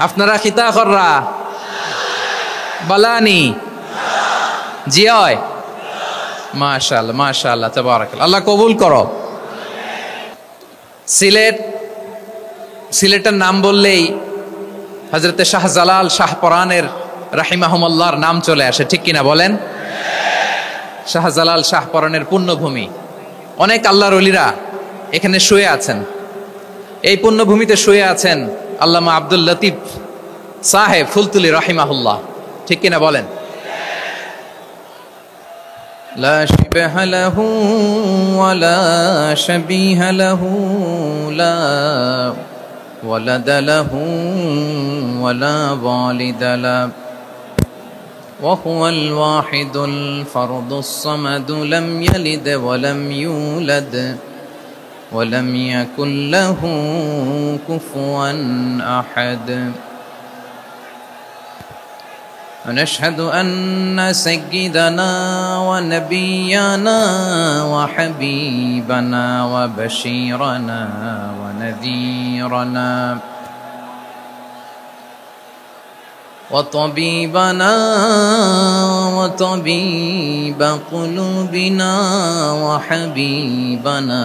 আপনারা খিতা কররা বালানি জিয় মাশাআল্লাহ মাশাআল্লাহ তাবারাকাল্লাহ। আল্লাহ কবুল করো। সিলেটের নাম বললেই হযরতে শাহজালাল শাহপরানের রাহিমাহুমুল্লাহর নাম চলে আসে, ঠিক কিনা বলেন? শাহজালাল শাহপরানের পুণ্যভূমি। অনেক আল্লাহর ওলিরা এখানে শুয়ে আছেন। এই পুণ্যভূমিতে শুয়ে আছেন আল্লামা আব্দুল লতিফ সাহেব ফুলতুলি রাহিমাহুল্লাহ, ঠিক কিনা বলেন? লা শিবহা লাহু ওয়ালা শাবিহা লাহু লা ওয়ালাদ লাহু ওয়ালা ওয়ালিদ লাহু وهو الواحد الفرد الصمد لم يلد ولم يولد ولم يكن له كفوا أحد ونشهد أن سيدنا ونبينا وحبيبنا وبشيرنا ونذيرنا وطبيبنا وطبيب قلوبنا وحبيبنا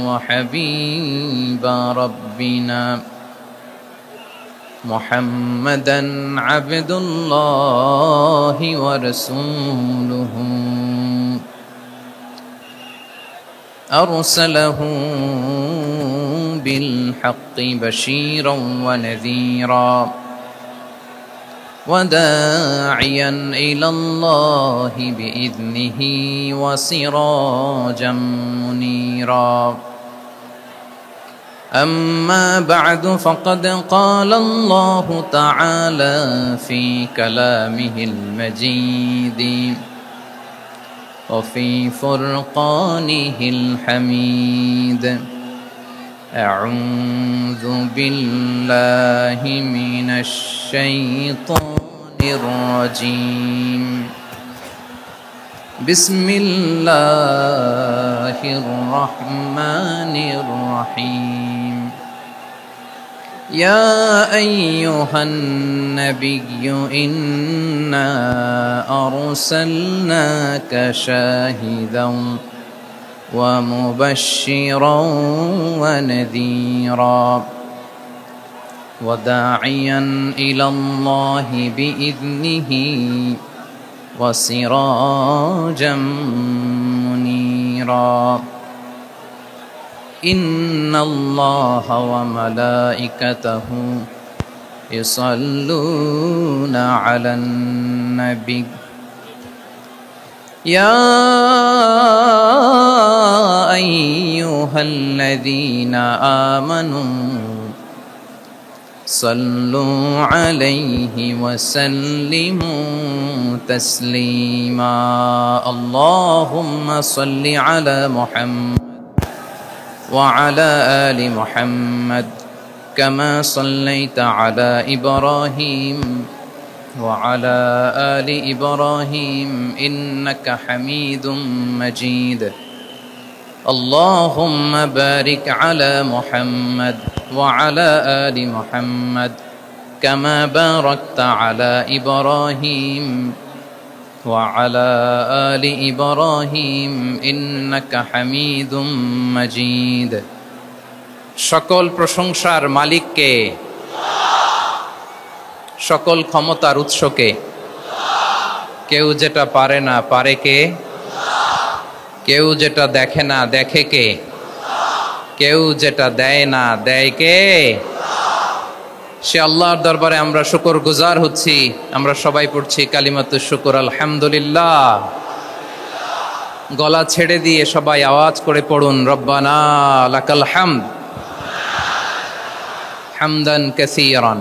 وحبيب ربنا محمدا عبد الله ورسوله أرسله بالحق بشيرا ونذيرا وداعيا إلى الله بإذنه وسراجا منيرا أما بعد فقد قال الله تعالى في كلامه المجيد وفي فرقانه الحميد أعوذ بالله من الشيطان الرجيم بسم الله الرحمن الرحيم يا أيها النبي إنا أرسلناك شاهدا ومبشرا ونذيرا وداعيا إلى الله بإذنه وسراجا منيرا إن الله وملائكته يصلون على النبي يا أيها الذين آمنوا صلوا عليه وسلموا تسليما اللهم صل على محمد وعلى آل محمد كما صليت على إبراهيم وعلى آل إبراهيم إنك حميد مجيد اللهم بارك على محمد وعلى آل محمد كما باركت على إبراهيم وعلى آل إبراهيم إنك حميد مجيد সকল প্রশংসার মালিককে, সকল ক্ষমতার উৎসকে। কেউ যেটা পারে না পারে কে? কেউ যেটা দেখে না দেখে কে? কেউ যেটা দেয় না দেয় কে? সে আল্লাহর দরবারে আমরা শুকর গুজার হচ্ছি। আমরা সবাই পড়ছি কালিমাতুশ শুকর আলহামদুলিল্লাহ। গলা ছেড়ে দিয়ে সবাই আওয়াজ করে পড়ুন রব্বানা লাকাল হামদ হামদান কাসীরান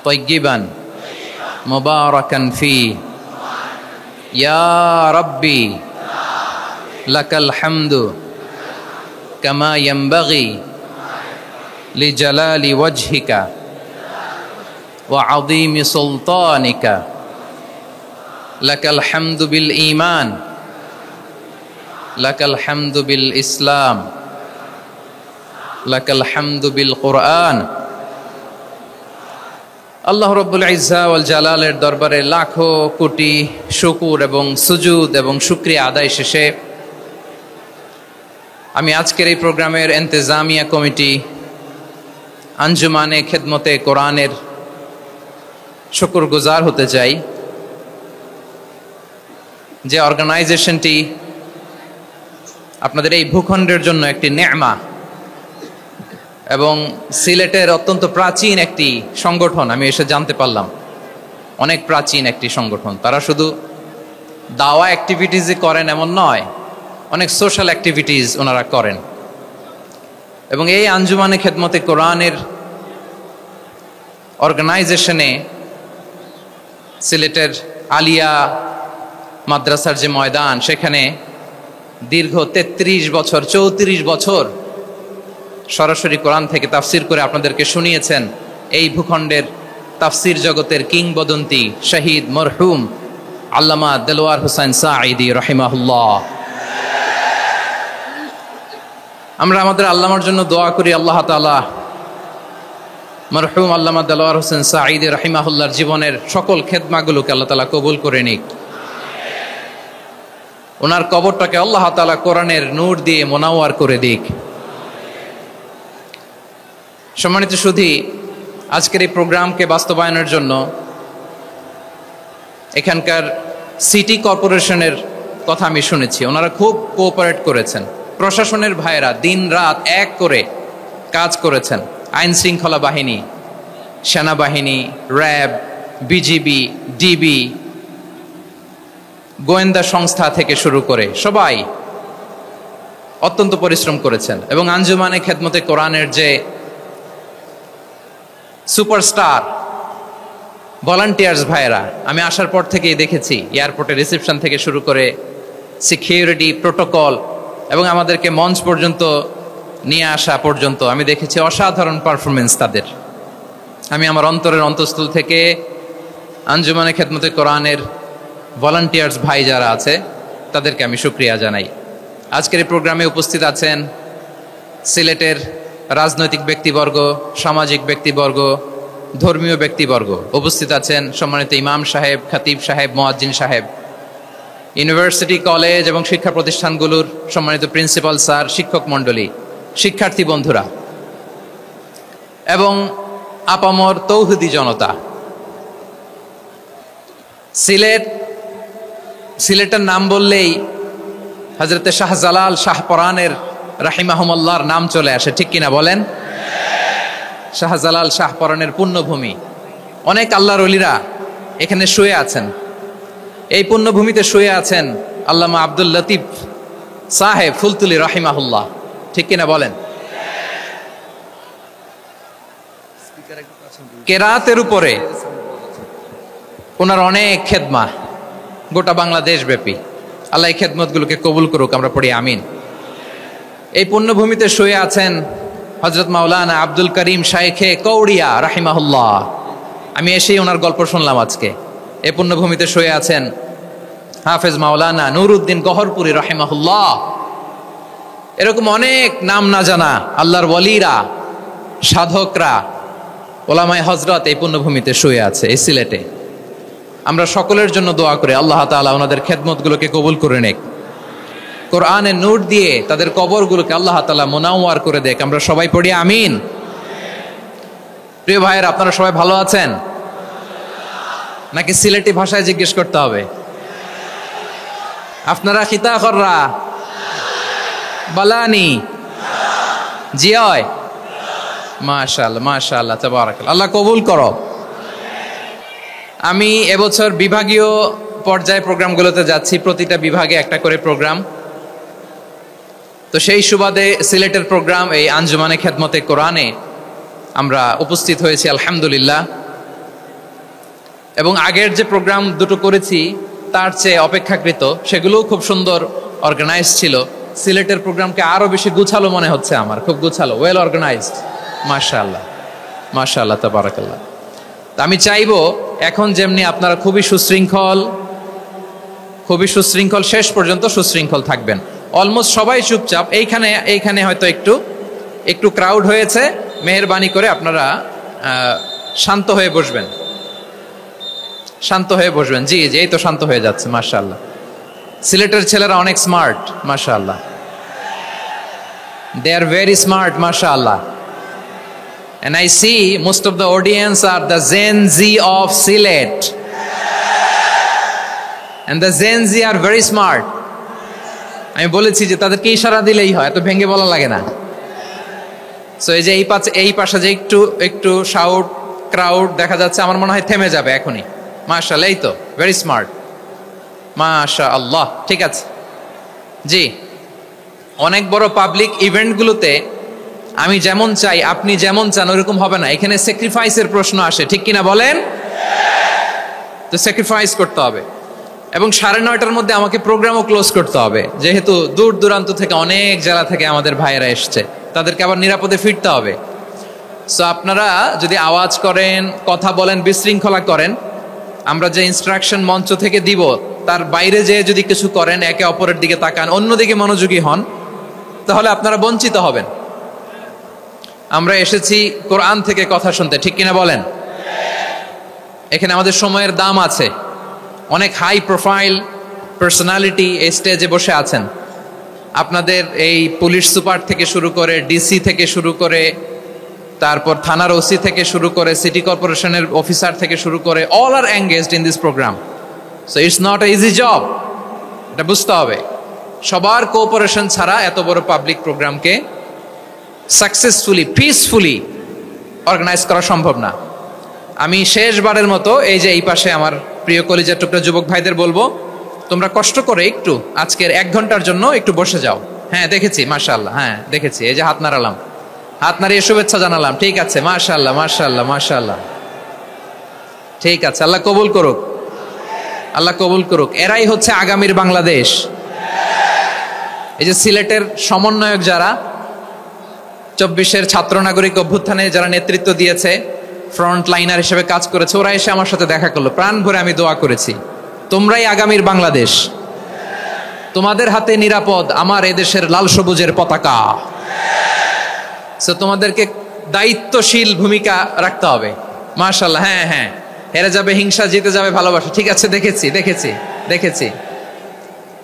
طيبا مباركا فيه يا ربي لك الحمد كما ينبغي لجلال وجهك وعظيم سلطانك لك الحمد بالإيمان لك الحمد بالإسلام لك الحمد بالقرآن আল্লাহ রব্বুল ইজ্জা ওয়াল জালালের দরবারে লাখো কোটি শুকুর এবং সুজুদ এবং শুকরিয়া আদায় শেষে আমি আজকের এই প্রোগ্রামের ইন্তেজামিয়া কমিটি আঞ্জুমানে খেদমতে কোরআনের শুকরগুজার হতে চাই, যে অর্গানাইজেশনটি আপনাদের এই ভূখণ্ডের জন্য একটি নেমা এবং সিলেটের অত্যন্ত প্রাচীন একটি সংগঠন। আমি এসে জানতে পারলাম অনেক প্রাচীন একটি সংগঠন। তারা শুধু দাওয়া অ্যাক্টিভিটিসই করেন এমন নয়, অনেক সোশ্যাল অ্যাক্টিভিটিস ওনারা করেন। এবং এই আঞ্জুমানে খেদমতে কোরআনের অর্গানাইজেশনে সিলেটের আলিয়া মাদ্রাসার যে ময়দান, সেখানে দীর্ঘ 33 বছর 34 বছর সরাসরি কোরআন থেকে তাফসির করে আপনাদেরকে শুনিয়েছেন এই ভূখণ্ডের তাফসির জগতের কিংবদন্তি শহীদ মরহুম আল্লামা দেলোয়ার হোসেন সাঈদী রাহিমাহুল্লাহ। আমরা আমাদের আল্লামার জন্য দোয়া করি, আল্লাহ তাআলা মরহুম আল্লামা দেলোয়ার হোসেন সাঈদী রাহিমাহুল্লাহর জীবনের সকল খেদমাগুলোকে আল্লাহ তাআলা কবুল করে নিক। ওনার কবরটাকে আল্লাহ তাআলা কোরআনের নূর দিয়ে মোনাওয়ার করে দিক। সম্মানিত সুধী, আজকের এই প্রোগ্রামকে বাস্তবায়নের জন্য এখানকার সিটি কর্পোরেশনের কথা আমি শুনেছি, ওনারা খুব কোঅপারেট করেছেন। প্রশাসনের ভাইয়েরা দিন রাত এক করে কাজ করেছেন। আইন শৃঙ্খলা বাহিনী, সেনাবাহিনী, র্যাব, বিজিবি, ডিবি, গোয়েন্দা সংস্থা থেকে শুরু করে সবাই অত্যন্ত পরিশ্রম করেছেন। এবং আঞ্জুমানে খেদমতে কোরআনের যে সুপারস্টার ভলান্টিয়ার্স ভাইয়েরা, আমি আসার পর থেকেই দেখেছি এয়ারপোর্টের রিসেপশন থেকে শুরু করে সিকিউরিটি প্রোটোকল এবং আমাদেরকে মঞ্চ পর্যন্ত নিয়ে আসা পর্যন্ত আমি দেখেছি অসাধারণ পারফরমেন্স তাদের। আমি আমার অন্তরের অন্তঃস্থল থেকে আঞ্জুমানে খেদমতে কোরআনের ভলান্টিয়ার্স ভাই যারা আছে তাদেরকে আমি শুকরিয়া জানাই। আজকের এই প্রোগ্রামে উপস্থিত আছেন সিলেটের রাজনৈতিক ব্যক্তিবর্গ, সামাজিক ব্যক্তিবর্গ, ধর্মীয় ব্যক্তিবর্গ। উপস্থিত আছেন সম্মানিত ইমাম সাহেব, খতিব সাহেব, মুয়াজ্জিন সাহেব, ইউনিভার্সিটি, কলেজ এবং শিক্ষা প্রতিষ্ঠানগুলোর সম্মানিত প্রিন্সিপাল স্যার, শিক্ষক মণ্ডলী, শিক্ষার্থী বন্ধুরা এবং আপামর তৌহিদি জনতা। সিলেটের নাম বললেই হযরতে শাহজালাল শাহপরানের রাহিমাহুমুল্লাহর নাম চলে আসে, ঠিক কিনা বলেন? শাহজালাল শাহপরানের পুণ্যভূমি। অনেক আল্লাহর ওলিরা এখানে শুয়ে আছেন। এই পুণ্যভূমিতে শুয়ে আছেন আল্লামা আব্দুল লতিফ সাহেব ফুলতুলি রাহিমাহুল্লাহ, ঠিক কিনা বলেন? কেরাতের উপরে ওনার অনেক খেদমা গোটা বাংলাদেশ ব্যাপী। আল্লাহ এই খেদমতগুলোকে কবুল করুক, আমরা পড়ি আমিন। এই পুণ্যভূমিতে শুয়ে আছেন হযরত মাওলানা আব্দুল করিম শাইখে কৌড়িয়া রাহিমাহুল্লাহ। আমি এসেই ওনার গল্প শুনলাম আজকে। এই পুণ্যভূমিতে শুয়ে আছেন হাফেজ মাওলানা নুরউদ্দিন গহরপুরি রাহিমাহুল্লাহ। এরকম অনেক নাম না জানা আল্লাহর ওয়ালিরা, সাধকরা, ওলামায়ে হযরত এই পুণ্যভূমিতে শুয়ে আছে এই সিলেটে। আমরা সকলের জন্য দোয়া করি আল্লাহ তাআলা ওনাদের খেদমতগুলোকে কবুল করে নেক, কোরআনের নূর দিয়ে তাদের কবরগুলোকে আল্লাহ তাআলা মোনাওয়ার করে দেখ। আমরা সবাই পড়ি আমিন। প্রিয় ভাইয়েরা, আপনারা সবাই ভালো আছেন নাকি সিলেটি ভাষায় জিজ্ঞেস করতে হবে? আপনারা খিতা কররা বালানি জিয়? মাশাআল্লাহ মাশাআল্লাহ তাবারাকাল্লাহ, আল্লাহ কবুল করো। আমি এবছর বিভাগীয় পর্যায়ে প্রোগ্রামগুলোতে যাচ্ছি, প্রতিটা বিভাগে একটা করে প্রোগ্রাম। তো সেই সুবাদে সিলেটের প্রোগ্রাম এই আঞ্জুমানে খেদমতে কোরআনে আমরা উপস্থিত হয়েছি আলহামদুলিল্লাহ। এবং আগের যে প্রোগ্রাম দুটো করেছি তার চেয়ে অপেক্ষাকৃত সেগুলোও খুব সুন্দর অর্গানাইজ ছিল। সিলেটের প্রোগ্রামকে আরো বেশি গুছালো মনে হচ্ছে আমার, খুব গুছালো, ওয়েল অর্গানাইজড। মাশাআল্লাহ মাশাআল্লাহ তাবারাকাল্লাহ। আমি চাইবো এখন যেমনি আপনারা খুবই সুশৃঙ্খল শেষ পর্যন্ত সুশৃঙ্খল থাকবেন। অলমোস্ট সবাই চুপচাপ, এইখানে হয়তো একটু ক্রাউড হয়েছে, মেহেরবানি করে আপনারা শান্ত হয়ে বসবেন, শান্ত হয়ে বসবেন। জি জি, এই তো শান্ত হয়ে যাচ্ছে, মাশাআল্লাহ। সিলেটের ছেলেরা অনেক স্মার্ট, মাশাআল্লাহ। They are very smart, mashallah. And I see most of the audience are the Gen Z of Sylhet. And the Gen Z are very smart. আমি বলেছি যে তাদেরকে ইশারা দিলেই হয়, এত ভেঙে বলা লাগে না। সো এই যে এই পাশে যে একটু একটু শাউট ক্রাউড দেখা যাচ্ছে, আমার মনে হয় থেমে যাবে এখনই। মাশাআল্লাহ, এই তো ভেরি স্মার্ট, মাশাআল্লাহ। ঠিক আছে জি। অনেক বড় পাবলিক ইভেন্টগুলোতে আমি যেমন চাই আপনি যেমন চান ওরকম হবে না, এখানে স্যাক্রিফাইসের প্রশ্ন আসে, ঠিক কিনা বলেন? তো স্যাক্রিফাইস করতে হবে। এবং 9:30টার মধ্যে আমাকে প্রোগ্রামও ক্লোজ করতে হবে, যেহেতু দূর দূরান্ত থেকে অনেক জেলা থেকে আমাদের ভাইয়েরা এসছে, তাদেরকে আবার নিরাপদে ফিরতে হবে। সো আপনারা যদি আওয়াজ করেন, কথা বলেন, বিশৃঙ্খলা করেন, আমরা যে ইনস্ট্রাকশন মঞ্চ থেকে দিব তার বাইরে যেয়ে যদি কিছু করেন, একে অপরের দিকে তাকান, অন্যদিকে মনোযোগী হন, তাহলে আপনারা বঞ্চিত হবেন। আমরা এসেছি কোরআন থেকে কথা শুনতে, ঠিক কিনা বলেন? এখানে আমাদের সময়ের দাম আছে। অনেক হাই প্রোফাইল পার্সোনালিটি এই স্টেজে বসে আছেন। আপনাদের এই পুলিশ সুপার থেকে শুরু করে, ডিসি থেকে শুরু করে, তারপর থানার ওসি থেকে শুরু করে, সিটি কর্পোরেশনের অফিসার থেকে শুরু করে, all are engaged in this programme. So it's not a easy job, এটা বুঝতে হবে। সবার কোঅপারেশন ছাড়া এত বড় পাবলিক প্রোগ্রামকে সাকসেসফুলি, পিসফুলি অর্গানাইজ করা সম্ভব না। আমি শেষবারের মতো এই যে এই পাশে আমার প্রিয় কলিজার টুকরা যুবক ভাইদের বলবো, তোমরা কষ্ট করে একটু আজকের 1 ঘন্টার জন্য একটু বসে যাও। হ্যাঁ দেখেছি, মাশাআল্লাহ, হ্যাঁ দেখেছি, এই যে হাত নাড়ালাম, হাত নাড়িয়ে শুভেচ্ছা জানালাম, ঠিক আছে, মাশাআল্লাহ মাশাআল্লাহ মাশাআল্লাহ, ঠিক আছে, আল্লাহ কবুল করুক, আল্লাহ কবুল করুক। এরাই হচ্ছে আগামীর বাংলাদেশ। এই যে সিলেটের সমন্বয়ক যারা 24-এর ছাত্র নাগরিক অভ্যুত্থানে যারা নেতৃত্ব দিয়েছে, ফ্রন্ট লাইনার হিসেবে কাজ করেছে, ওরা এসে আমার সাথে দেখা করলো, প্রাণ ভরে আমি দোয়া করেছি, তোমরাই আগামীর বাংলাদেশ, তোমাদের হাতে নিরাপদ আমার এদেশের লাল সবুজের পতাকা। সো তোমাদেরকে দায়িত্বশীল ভূমিকা রাখতে হবে। মাশাআল্লাহ, হ্যাঁ হ্যাঁ, হেরে যাবে হিংসা, জিতে যাবে ভালোবাসা, ঠিক আছে, দেখেছি দেখেছি দেখেছি,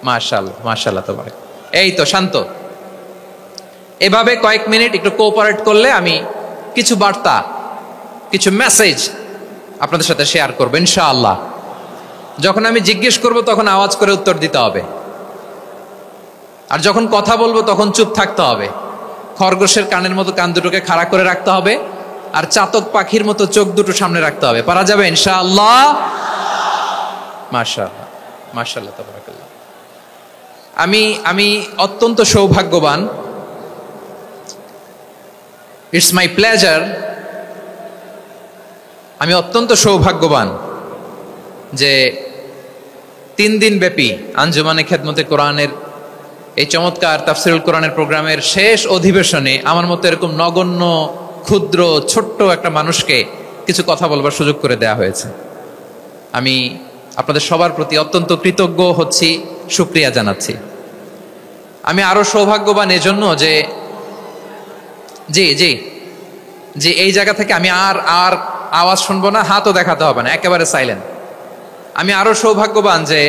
মাশাআল্লাহ মাশাআল্লাহ। তো এই তো শান্ত, এভাবে কয়েক মিনিট একটু কোঅপারেট করলে আমি কিছু বার্তা, কিছু মেসেজ আপনাদের সাথে শেয়ার করবো ইনশাআল্লাহ। যখন আমি জিজ্ঞেস করব তখন আওয়াজ করে উত্তর দিতে হবে, আর যখন কথা বলবো তখন চুপ থাকতে হবে। খরগোশের কানের মতো কান দুটোকে খাড়া করে রাখতে হবে, আর চাতক পাখির মতো চোখ দুটো সামনে রাখতে হবে। পারা যাবে ইনশাআল্লাহ? মাশাআল্লাহ মাশাআল্লাহ তাবারাকাল্লাহ। আমি অত্যন্ত সৌভাগ্যবান, ইটস মাই প্লেজার, আমি অত্যন্ত সৌভাগ্যবান যে 3 দিন ব্যাপী আঞ্জুমানে খেদমতে কোরআনের এই চমৎকার তাফসিরুল কোরআনের প্রোগ্রামের শেষ অধিবেশনে আমার মতো এরকম নগণ্য, ক্ষুদ্র, ছোট্ট একটা মানুষকে কিছু কথা বলবার সুযোগ করে দেয়া হয়েছে। আমি আপনাদের সবার প্রতি অত্যন্ত কৃতজ্ঞ হচ্ছি, শুকরিয়া জানাচ্ছি। আমি আরো সৌভাগ্যবান এজন্য যে জি জি জি এই জায়গা থেকে আমি আর আওয়াজ শুনবো না, হাতও দেখাতে হবে না, একেবারে সাইলেন্ট। আমি আরো সৌভাগ্যবান যে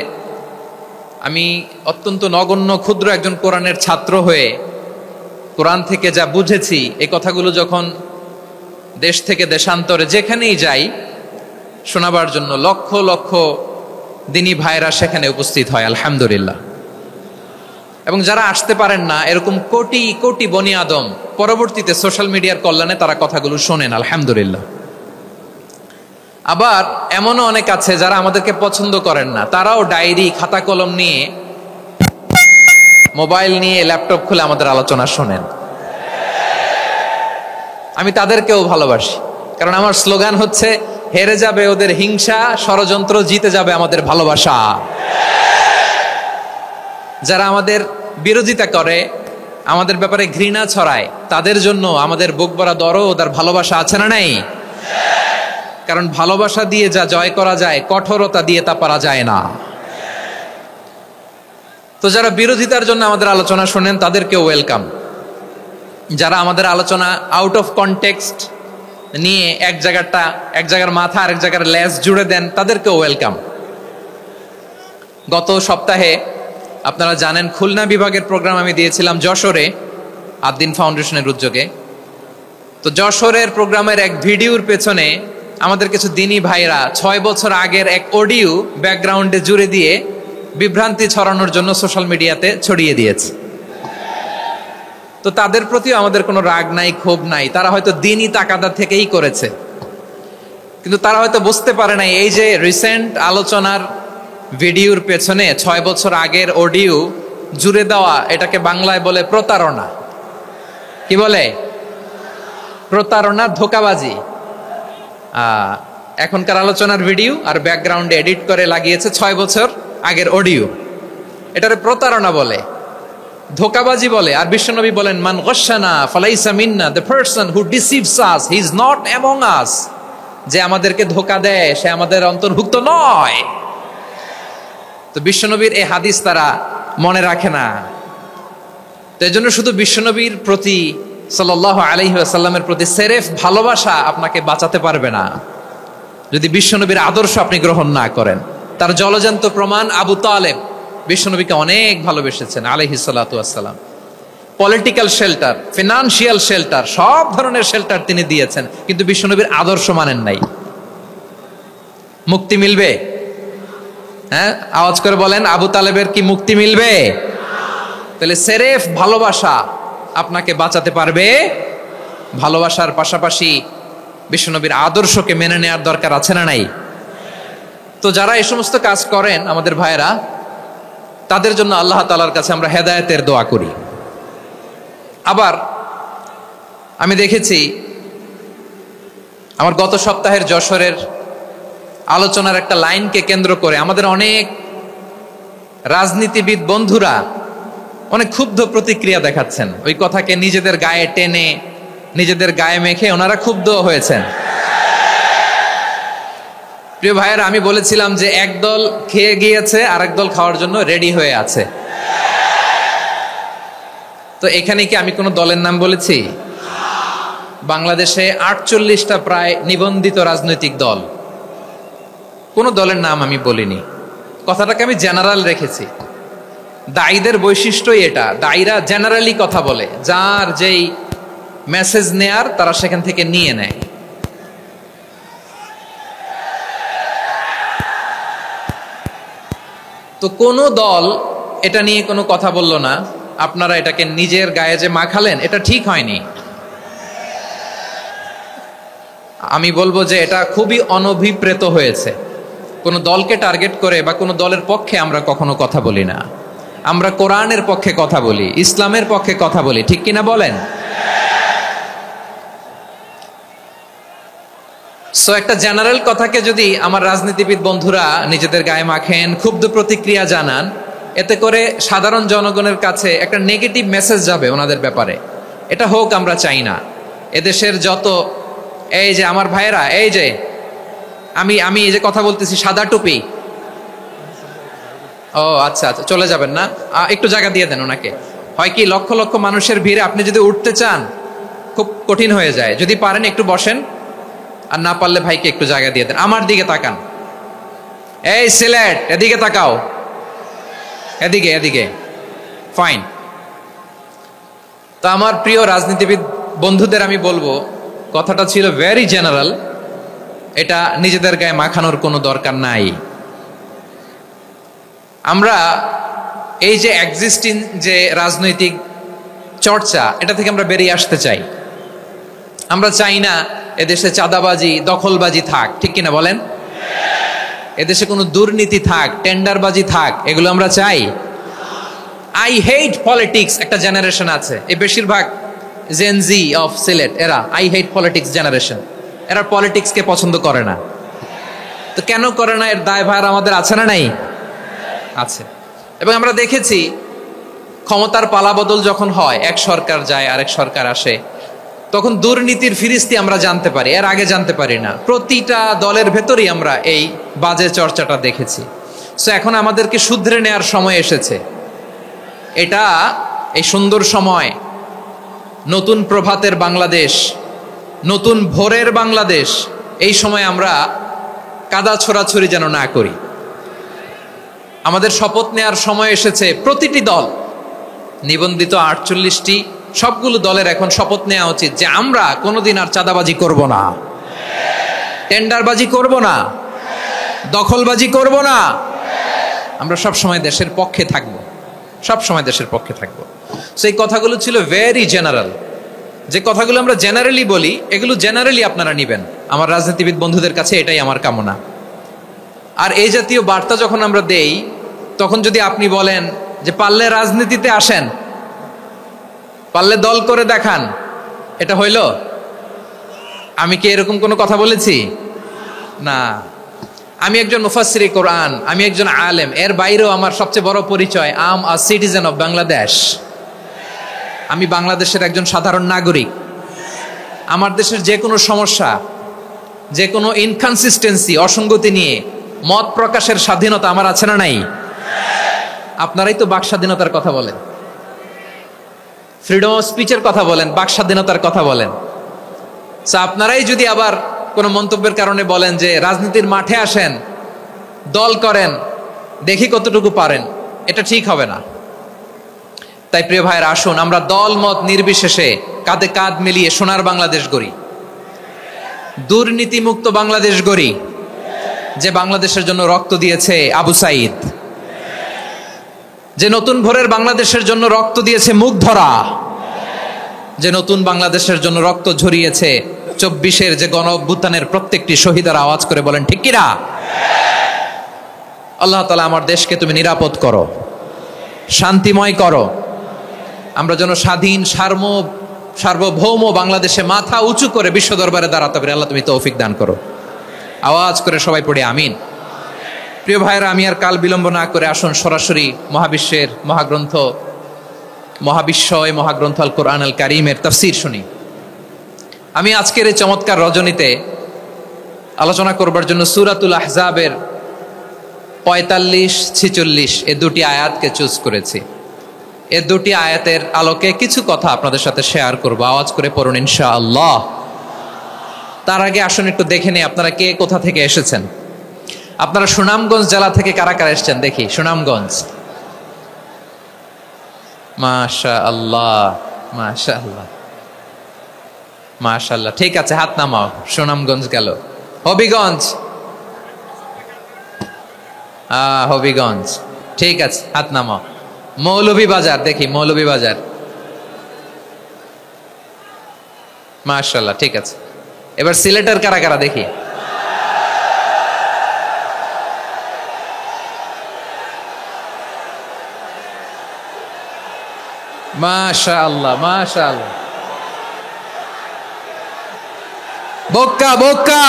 আমি অত্যন্ত নগণ্য ক্ষুদ্র একজন কোরআনের ছাত্র হয়ে কোরআন থেকে যা বুঝেছি, এই কথাগুলো যখন দেশ থেকে দেশান্তরে যেখানেই যাই শোনাবার জন্য লক্ষ লক্ষ দিনী ভাইরা সেখানে উপস্থিত হয়, আলহামদুলিল্লাহ। এবং যারা আসতে পারেন না, এরকম কোটি কোটি বনি আদম পরবর্তীতে সোশ্যাল মিডিয়ার কল্যাণে তারা কথাগুলো শোনেন, আলহামদুলিল্লাহ। আবার এমনও অনেক আছে যারা আমাদেরকে পছন্দ করেন না, তারাও ডায়েরি, খাতা কলম নিয়ে, মোবাইল নিয়ে, ল্যাপটপ খুলে আমাদের আলোচনা শোনেন। আমি তাদেরকেও ভালোবাসি, কারণ আমার স্লোগান হচ্ছে, হেরে যাবে ওদের হিংসা, ষড়যন্ত্র, জিতে যাবে আমাদের ভালোবাসা। যারা আমাদের বিরোধিতা করে, আমাদের ব্যাপারে ঘৃণা ছড়ায়, তাদের জন্য আমাদের বুক ভরা দরদ আর ভালোবাসা আছে না নাই? কারণ ভালোবাসা দিয়ে যা জয় করা যায়, কঠোরতা দিয়ে তা পারা যায় না। তো যারা বিরোধিতার জন্য আমাদের আলোচনা শোনেন তাদেরকেও ওয়েলকাম। যারা আমাদের আলোচনা আউট অফ কনটেক্সট নিয়ে এক জায়গার মাথা আরেক জায়গার লেজ জুড়ে দেন, তাদেরকেও ওয়েলকাম। গত সপ্তাহে আপনারা জানেন খুলনা বিভাগের প্রোগ্রাম আমি দিয়েছিলাম যশোরে আদ্দিন ফাউন্ডেশনের উদ্যোগে। তো যশোরের প্রোগ্রামের এক ভিডিওর পেছনে আমাদের কিছু দিনী ভাইরা 6 বছর আগের এক অডিও ব্যাকগ্রাউন্ডে জুড়ে দিয়ে বিভ্রান্তি ছড়ানোর জন্য সোশ্যাল মিডিয়াতে ছড়িয়ে দিয়েছে। তো তাদের প্রতিও আমাদের কোনো রাগ নাই, ক্ষোভ নাই। তারা হয়তো দিনই তাকাদা থেকেই করেছে, কিন্তু তারা হয়তো বুঝতে পারে নাই এই যে রিসেন্ট আলোচনার ভিডিওর পেছনে 6 বছর আগের অডিও জুড়ে দেওয়া, এটাকে বাংলায় বলে প্রতারণা। কি বলে? প্রতারণা, ধোঁকাবাজি। এখনকার আলোচনার ভিডিও আর ব্যাকগ্রাউন্ডে এডিট করে লাগিয়েছে 6 বছর আগের অডিও। এটারে প্রতারণা বলে, ধোঁকাবাজি বলে। আর বিশ্বনবী বলেন, মান গশানা ফালাইসা মিন্না, the person who deceives us he is not among us. যে আমাদেরকে ধোঁকা দেয় সে আমাদের অন্তর্ভুক্ত নয়। তো বিশ্বনবীর এই হাদিস তারা মনে রাখে না। তো এই জন্য শুধু বিশ্বনবীর প্রতি সাল্লাল্লাহু আলাইহি ওয়াসাল্লামের প্রতি সেরেফ ভালোবাসা আপনাকে বাঁচাতে পারবে না যদি বিশ্বনবীর আদর্শ আপনি গ্রহণ না করেন। তার জলজান্ত প্রমাণ আবু তালেব বিশ্বনবীকে অনেক ভালোবেসেছেন আলাইহিস সালাতু ওয়াসসালাম। পলিটিক্যাল শেল্টার, ফিনান্সিয়াল শেল্টার, সব ধরনের শেল্টার তিনি দিয়েছেন, কিন্তু বিশ্বনবীর আদর্শ মানেন নাই। মুক্তি মিলবে? হ্যাঁ, আওয়াজ করে বলেন, আবু তালেবের কি মুক্তি মিলবে? তাহলে সেরেফ ভালোবাসা আপনাকে বাঁচাতে পারবে। ভালোবাসার পাশাপাশি বিশ্বনবীর আদর্শকে মেনে নেওয়ার দরকার আছে না নাই? তো যারা এই সমস্ত কাজ করেন আমাদের ভাইয়েরা, তাদের জন্য আল্লাহ তাআলার কাছে আমরা হেদায়েতের দোয়া করি। আবার আমি দেখেছি আমার গত সপ্তাহের যশোরের আলোচনার একটা লাইনকে কেন্দ্র করে আমাদের অনেক রাজনীতিবিদ বন্ধুরা অনেক ক্ষুব্ধ প্রতিক্রিয়া দেখাচ্ছেন। ওই কথাকে নিজেদের গায়ে টেনে, নিজেদের গায়ে মেখে ওনারা ক্ষুব্ধ হয়েছেন। প্রিয় ভাইয়েরা, আমি বলেছিলাম যে একদল খেয়ে গিয়েছে, আরেক দল খাওয়ার জন্য রেডি হয়ে আছে। তো এখানে কি আমি কোনো দলের নাম বলেছি? বাংলাদেশে 48টা প্রায় নিবন্ধিত রাজনৈতিক দল, কোন দলের নাম আমি বলিনি। কথাটাকে আমি জেনারেল রেখেছি। দায়ীদের বৈশিষ্ট্যই এটা, দায়ীরা জেনারেলি কথা বলে, যার যেই মেসেজ নেয়ার তারা সেখান থেকে নিয়ে নেয়। তো কোন দল এটা নিয়ে কোনো কথা বলল না। আপনারা এটাকে নিজের গায়ে যে মাখালেন, এটা ঠিক হয়নি। আমি বলবো যে এটা খুবই অনভিপ্রেত হয়েছে। কোন দলকে টার্গেট করে বা কোন দলের পক্ষে আমরা কখনো কথা বলি না। আমরা কোরআনের পক্ষে কথা বলি, ইসলামের পক্ষে কথা বলি, ঠিক কিনা বলেন? সো একটা জেনারেল কথাকে যদি আমার রাজনীতিবিদ বন্ধুরা নিজেদের গায়ে মাখেন, ক্ষুব্ধ প্রতিক্রিয়া জানান, এতে করে সাধারণ জনগণের কাছে একটা নেগেটিভ মেসেজ যাবে ওনাদের ব্যাপারে। এটা হোক আমরা চাই না। এদেশের যত এই যে আমার ভাইয়েরা, এই যে আমি এই যে কথা বলতেছি, সাদা টুপি, ও আচ্ছা আচ্ছা, চলে যাবেন না, একটু জায়গা দিয়ে দেন ওনাকে। হয় কি, লক্ষ লক্ষ মানুষের ভিড়ে আপনি যদি উঠতে চান খুব কঠিন হয়ে যায়। যদি পারেন একটু বসেন, আর না পারলে ভাইকে একটু জায়গা দিয়ে দেন। আমার দিকে তাকান, এই সিলেট, এদিকে তাকাও, এদিকে এদিকে, ফাইন। তো আমার প্রিয় রাজনীতিবিদ বন্ধুদের আমি বলবো, কথাটা ছিল ভেরি জেনারেল, এটা নিজেদের গায়ে মাখানোর কোনো দরকার নাই। আমরা এই যে এক্সিস্টিং যে রাজনৈতিক চর্চা, এটা থেকে আমরা বেরিয়ে আসতে চাই। আমরা চাই না এদেশে চাঁদাবাজি, দখলবাজি থাক, ঠিক কিনা বলেন? এদেশে কোনো দুর্নীতি থাক, টেন্ডারবাজি থাক, এগুলো আমরা চাই? আই হেট পলিটিক্স একটা জেনারেশন আছে, এই বেশিরভাগ জেনজি অফ সিলেট, এরা আই হেট পলিটিক্স জেনারেশন। এরা পলিটিক্সকে পছন্দ করে না। তো কেন করে না, এর দায়ভার আমাদের আছে না নাই? আছে। এবং আমরা দেখেছি ক্ষমতার পালাবদল যখন হয়, এক সরকার যায় আরেক সরকার আসে, তখন দুর্নীতির ফিরিস্তি আমরা জানতে পারি, এর আগে জানতে পারি না। প্রতিটা দলের ভেতরেই আমরা এই বাজে চর্চাটা দেখেছি। সো এখন আমাদেরকে শুধরে নেওয়ার সময় এসেছে। এটা এই সুন্দর সময়, নতুন প্রভাতের বাংলাদেশ, নতুন ভোরের বাংলাদেশ, এই সময় আমরা কাদা ছোড়াছড়ি যেন না করি। আমাদের শপথ নেওয়ার সময় এসেছে। প্রতিটি দল, নিবন্ধিত 48টি, সবগুলো দলের এখন শপথ নেওয়া উচিত যে আমরা কোনোদিন আর চাঁদাবাজি করব না, টেন্ডারবাজি করব না, দখলবাজি করব না। আমরা সব সময় দেশের পক্ষে থাকব, সব সময় দেশের পক্ষে থাকব। সেই কথাগুলো ছিল ভেরি জেনারেল। যে কথাগুলো আমরা জেনারেলি বলি, এগুলো জেনারেলি আপনারা নিবেন। আমার রাজনীতিবিদ বন্ধুদের কাছে এটাই আমার কামনা। আর এই জাতীয় বার্তা যখন আমরা দেই, তখন যদি আপনি বলেন যে পারলে রাজনীতিতে আসেন, পারলে দল করে দেখান, এটা হইল? আমি কি এরকম কোনো কথা বলেছি? না। আমি একজন মুফাসসিরে কোরআন, আমি একজন আলেম, এর বাইরেও আমার সবচেয়ে বড় পরিচয় আম আ সিটিজেন অফ বাংলাদেশ। আমি বাংলাদেশের একজন সাধারণ নাগরিক। আমার দেশের যে কোনো সমস্যা, যে কোনো ইনকনসিস্টেন্সি, অসঙ্গতি নিয়ে মত প্রকাশের স্বাধীনতা আমার আছে না নাই? আপনারাই তো বাক স্বাধীনতার কথা বলেন, ফ্রিডম অফ স্পিচের কথা বলেন, বাক স্বাধীনতার কথা বলেন। আপনারাই যদি আবার কোনো মন্তব্যের কারণে বলেন যে রাজনীতির মাঠে আসেন, দল করেন, দেখি কতটুকু পারেন, এটা ঠিক হবে না। তাই প্রিয় ভাইয়ের, আসুন আমরা দল মত নির্বিশেষে কাঁধে কাঁধ মিলিয়ে সোনার বাংলাদেশ গড়ি, দুর্নীতিমুক্ত বাংলাদেশ গড়ি। যে বাংলাদেশের জন্য রক্ত দিয়েছে আবু সাইদ, যে নতুন ভোরের বাংলাদেশের জন্য রক্ত দিয়েছে মুগ্ধরা, যে নতুন বাংলাদেশের জন্য রক্ত ঝরিয়েছে 24-এর যে গণ অভ্যুত্থানের প্রত্যেকটি শহীদের, আওয়াজ করে বলেন ঠিক কিনা? আল্লাহ তাআলা আমার দেশকে তুমি নিরাপদ করো, শান্তিময় করো। আমরা যেন স্বাধীন সার্বভৌম বাংলাদেশে মাথা উঁচু করে বিশ্ব দরবারে দাঁড়াতে পারি। আল্লাহ তুমি তৌফিক দান করো। আওয়াজ করে সবাই পড়ে আমিন। প্রিয় ভাইরা, আমি আর কাল বিলম্ব না করে আসুন সরাসরি মহাবিশ্বের মহাগ্রন্থ, মহাবিশ্বয় মহাগ্রন্থ আল কোরআন আল কারীমের তাফসীর শুনি। আমি আজকের এই চমৎকার রজনীতে আলোচনা করবার জন্য সূরাতুল আহজাবের 45-46 এই দুটি আয়াতকে চুজ করেছি। এই দুটি আয়াতের আলোকে কিছু কথা আপনাদের সাথে শেয়ার করব। আওয়াজ করে পড়ুন ইনশাআল্লাহ। তার আগে আসুন একটু দেখে নিই আপনারা কে কোথা থেকে এসেছেন। আপনারা সুনামগঞ্জ জেলা থেকে কারা কারা এসেছেন দেখি। সুনামগঞ্জ, মাশাআল্লাহ মাশাআল্লাহ মাশাআল্লাহ। ঠিক আছে, হাত নামাও। সুনামগঞ্জ গেল। হবিগঞ্জ, হবিগঞ্জ, ঠিক আছে, হাত নামাও। মৌলভীবাজার, দেখি মৌলভীবাজার, মাশাআল্লাহ, ঠিক আছে। এবার সিলেটের কারা কারা দেখি। মাশাআল্লাহ মাশাআল্লাহ। বক্কা বক্কা,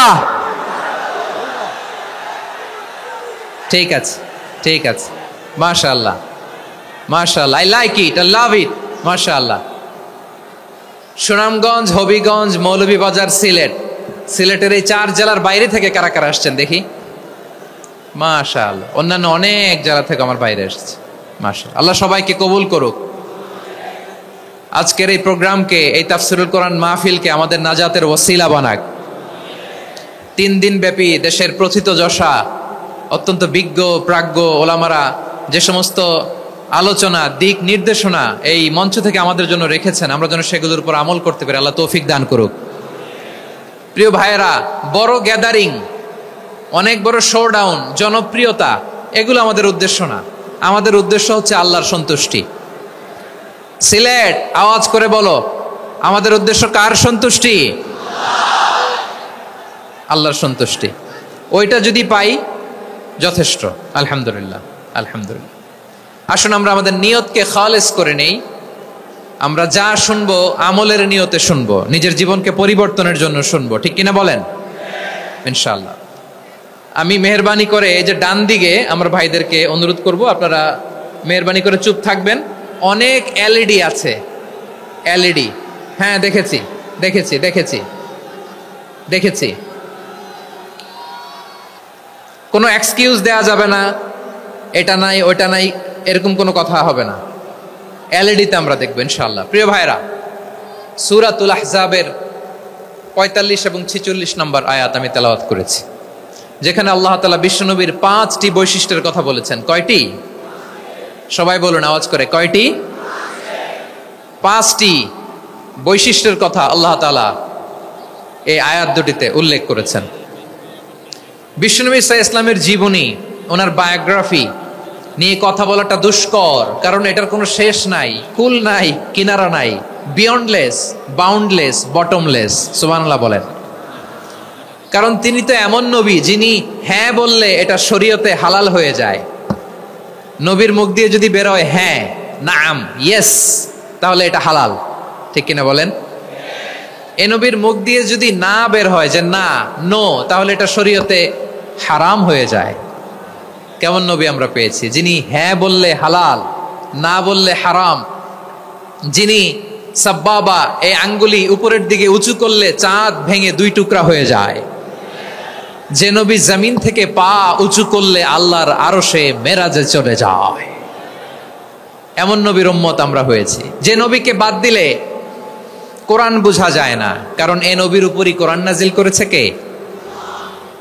ঠিক আছে ঠিক আছে, মাশাআল্লাহ মাশাআল্লাহ, I like it, I love it, মাশাআল্লাহ। সুনামগঞ্জ, হবিগঞ্জ, মৌলভীবাজার, সিলেট। সিলেটের এই 4 জেলার বাইরে থেকে কারা কারা আসছেন দেখি। মাশাআল্লাহ। অন্যান্য অনেক জেলা থেকে আমার বাইরে এসেছে, মাশাআল্লাহ। আল্লাহ সবাইকে কবুল করুক। আজকের এই প্রোগ্রামকে, এই তাফসীরুল কোরআন মাহফিলকে আমাদের নাজাতের ওসিলা বানাক। 3 দিন ব্যাপী দেশের প্রথিতযশা অত্যন্ত বিজ্ঞ প্রাজ্ঞ ওলামারা যে সমস্ত আলোচনা, দিক নির্দেশনা এই মঞ্চ থেকে আমাদের জন্য রেখেছেন, আমরা যেন সেগুলোর উপর আমল করতে পারি। আল্লাহ তৌফিক দান করুক। প্রিয় ভাইয়েরা, বড় গ্যাদারিং, অনেক বড় শোডাউন, জনপ্রিয়তা, এগুলো আমাদের উদ্দেশ্য না। আমাদের উদ্দেশ্য হচ্ছে আল্লাহর সন্তুষ্টি। সিলেট, আওয়াজ করে বলো, আমাদের উদ্দেশ্য কার সন্তুষ্টি? আল্লাহর সন্তুষ্টি। ওইটা যদি পাই যথেষ্ট, আলহামদুলিল্লাহ আলহামদুলিল্লাহ। আসুন আমরা আমাদের নিয়তকে খালেস করে নেই। আমরা যা শুনবো আমলের নিয়তে শুনবো, নিজের জীবনকে পরিবর্তনের জন্য শুনবো, ঠিক কিনা বলেন? ইনশাআল্লাহ। আমি মেহরবানি করে এই যে ডান দিকে আমার ভাইদেরকে অনুরোধ করব, আপনারা মেহরবানি করে চুপ থাকবেন। অনেক এলইডি আছে, এলইডি, হ্যাঁ দেখেছি দেখেছি দেখেছি দেখেছি। কোনো এক্সকিউজ দেয়া যাবে না, এটা নাই ওইটা নাই, এরকম কোনো কথা হবে না। এলইডিতে আমরা দেখবো ইনশাআল্লাহ। প্রিয় ভাইরা, সূরাতুল আহজাবের 45 এবং 46 নম্বর আয়াত আমি তেলাওয়াত করেছি, যেখানে আল্লাহ তাআলা বিশ্বনবীর 5টি বৈশিষ্ট্যের কথা বলেছেন। কয়টি? সবাই বলুন আওয়াজ করে, কয়টি? 5টি বৈশিষ্ট্যের কথা আল্লাহ তাআলা এই আয়াত দুটিতে উল্লেখ করেছেন। বিশ্বনবী সাল্লাল্লাহু আলাইহি ওয়াসাল্লামের জীবনী, ওনার বায়োগ্রাফি নিয়ে কথা বলাটা দুষ্কর, কারণ এটার কোনো শেষ নাই, কুল নাই, কিনারা নাই, বিয়ন্ডলেস, বাউন্ডলেস, বটমলেস। সুবহানাল্লাহ বলেন। কারণ তিনি তো এমন নবী যিনি হ্যাঁ বললে এটা শরীয়তে হালাল হয়ে যায়। নবীর মুখ দিয়ে যদি বের হয় হ্যাঁ, নাম, ইয়েস, তাহলে এটা হালাল। ঠিক কিনা বলেন? এ নবীর মুখ দিয়ে যদি না বের হয় যে না, নো, তাহলে এটা শরীয়তে হারাম হয়ে যায়। কেমন নবী আমরা পেয়েছি, যিনি হ্যাঁ বললে হালাল, না বললে হারাম, যিনি সাব্বাবা, এই আঙ্গুলি উপরের দিকে উঁচু করলে চাঁদ ভেঙে 2 টুকরা হয়ে যায়, যে নবী জমিন থেকে পা উঁচু করলে আল্লাহর আরশে মেরাজে চলে যায়, এমন নবীর উম্মত আমরা হয়েছি। যে নবীকে বাদ দিলে কোরআন বোঝা যায় না, কারণ এ নবীর উপরই কোরআন নাজিল করেছে কে?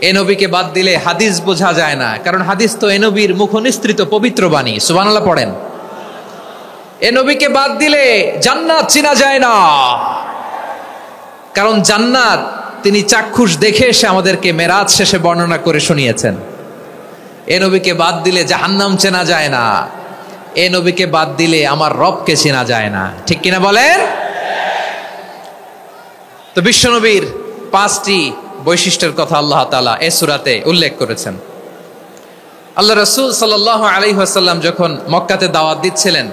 এ নবীকে বাদ দিলে হাদিস বোঝা যায় না, কারণ হাদিস তো এ নবীর মুখনিসৃত পবিত্র বাণী। সুবহানাল্লাহ পড়েন। এ নবীকে বাদ দিলে জান্নাত চিনা যায় না, কারণ জান্নাত তিনি চাক্ষুষ দেখে এসে আমাদেরকে মেরাজ শেষে বর্ণনা করে শুনিয়েছেন। এ নবীকে বাদ দিলে জাহান্নাম চেনা যায় না, এ নবীকে বাদ দিলে আমার রবকে চেনা যায় না। ঠিক কিনা বলেন? তো বিশ্বনবীর 5টি বৈশিষ্ট্যের কথা আল্লাহ তাআলা এই সূরাতে উল্লেখ করেছেন। আল্লাহ রাসূল সাল্লাল্লাহু আলাইহি ওয়াসাল্লাম যখন মক্কাতে দাওয়াত দিচ্ছিলেন,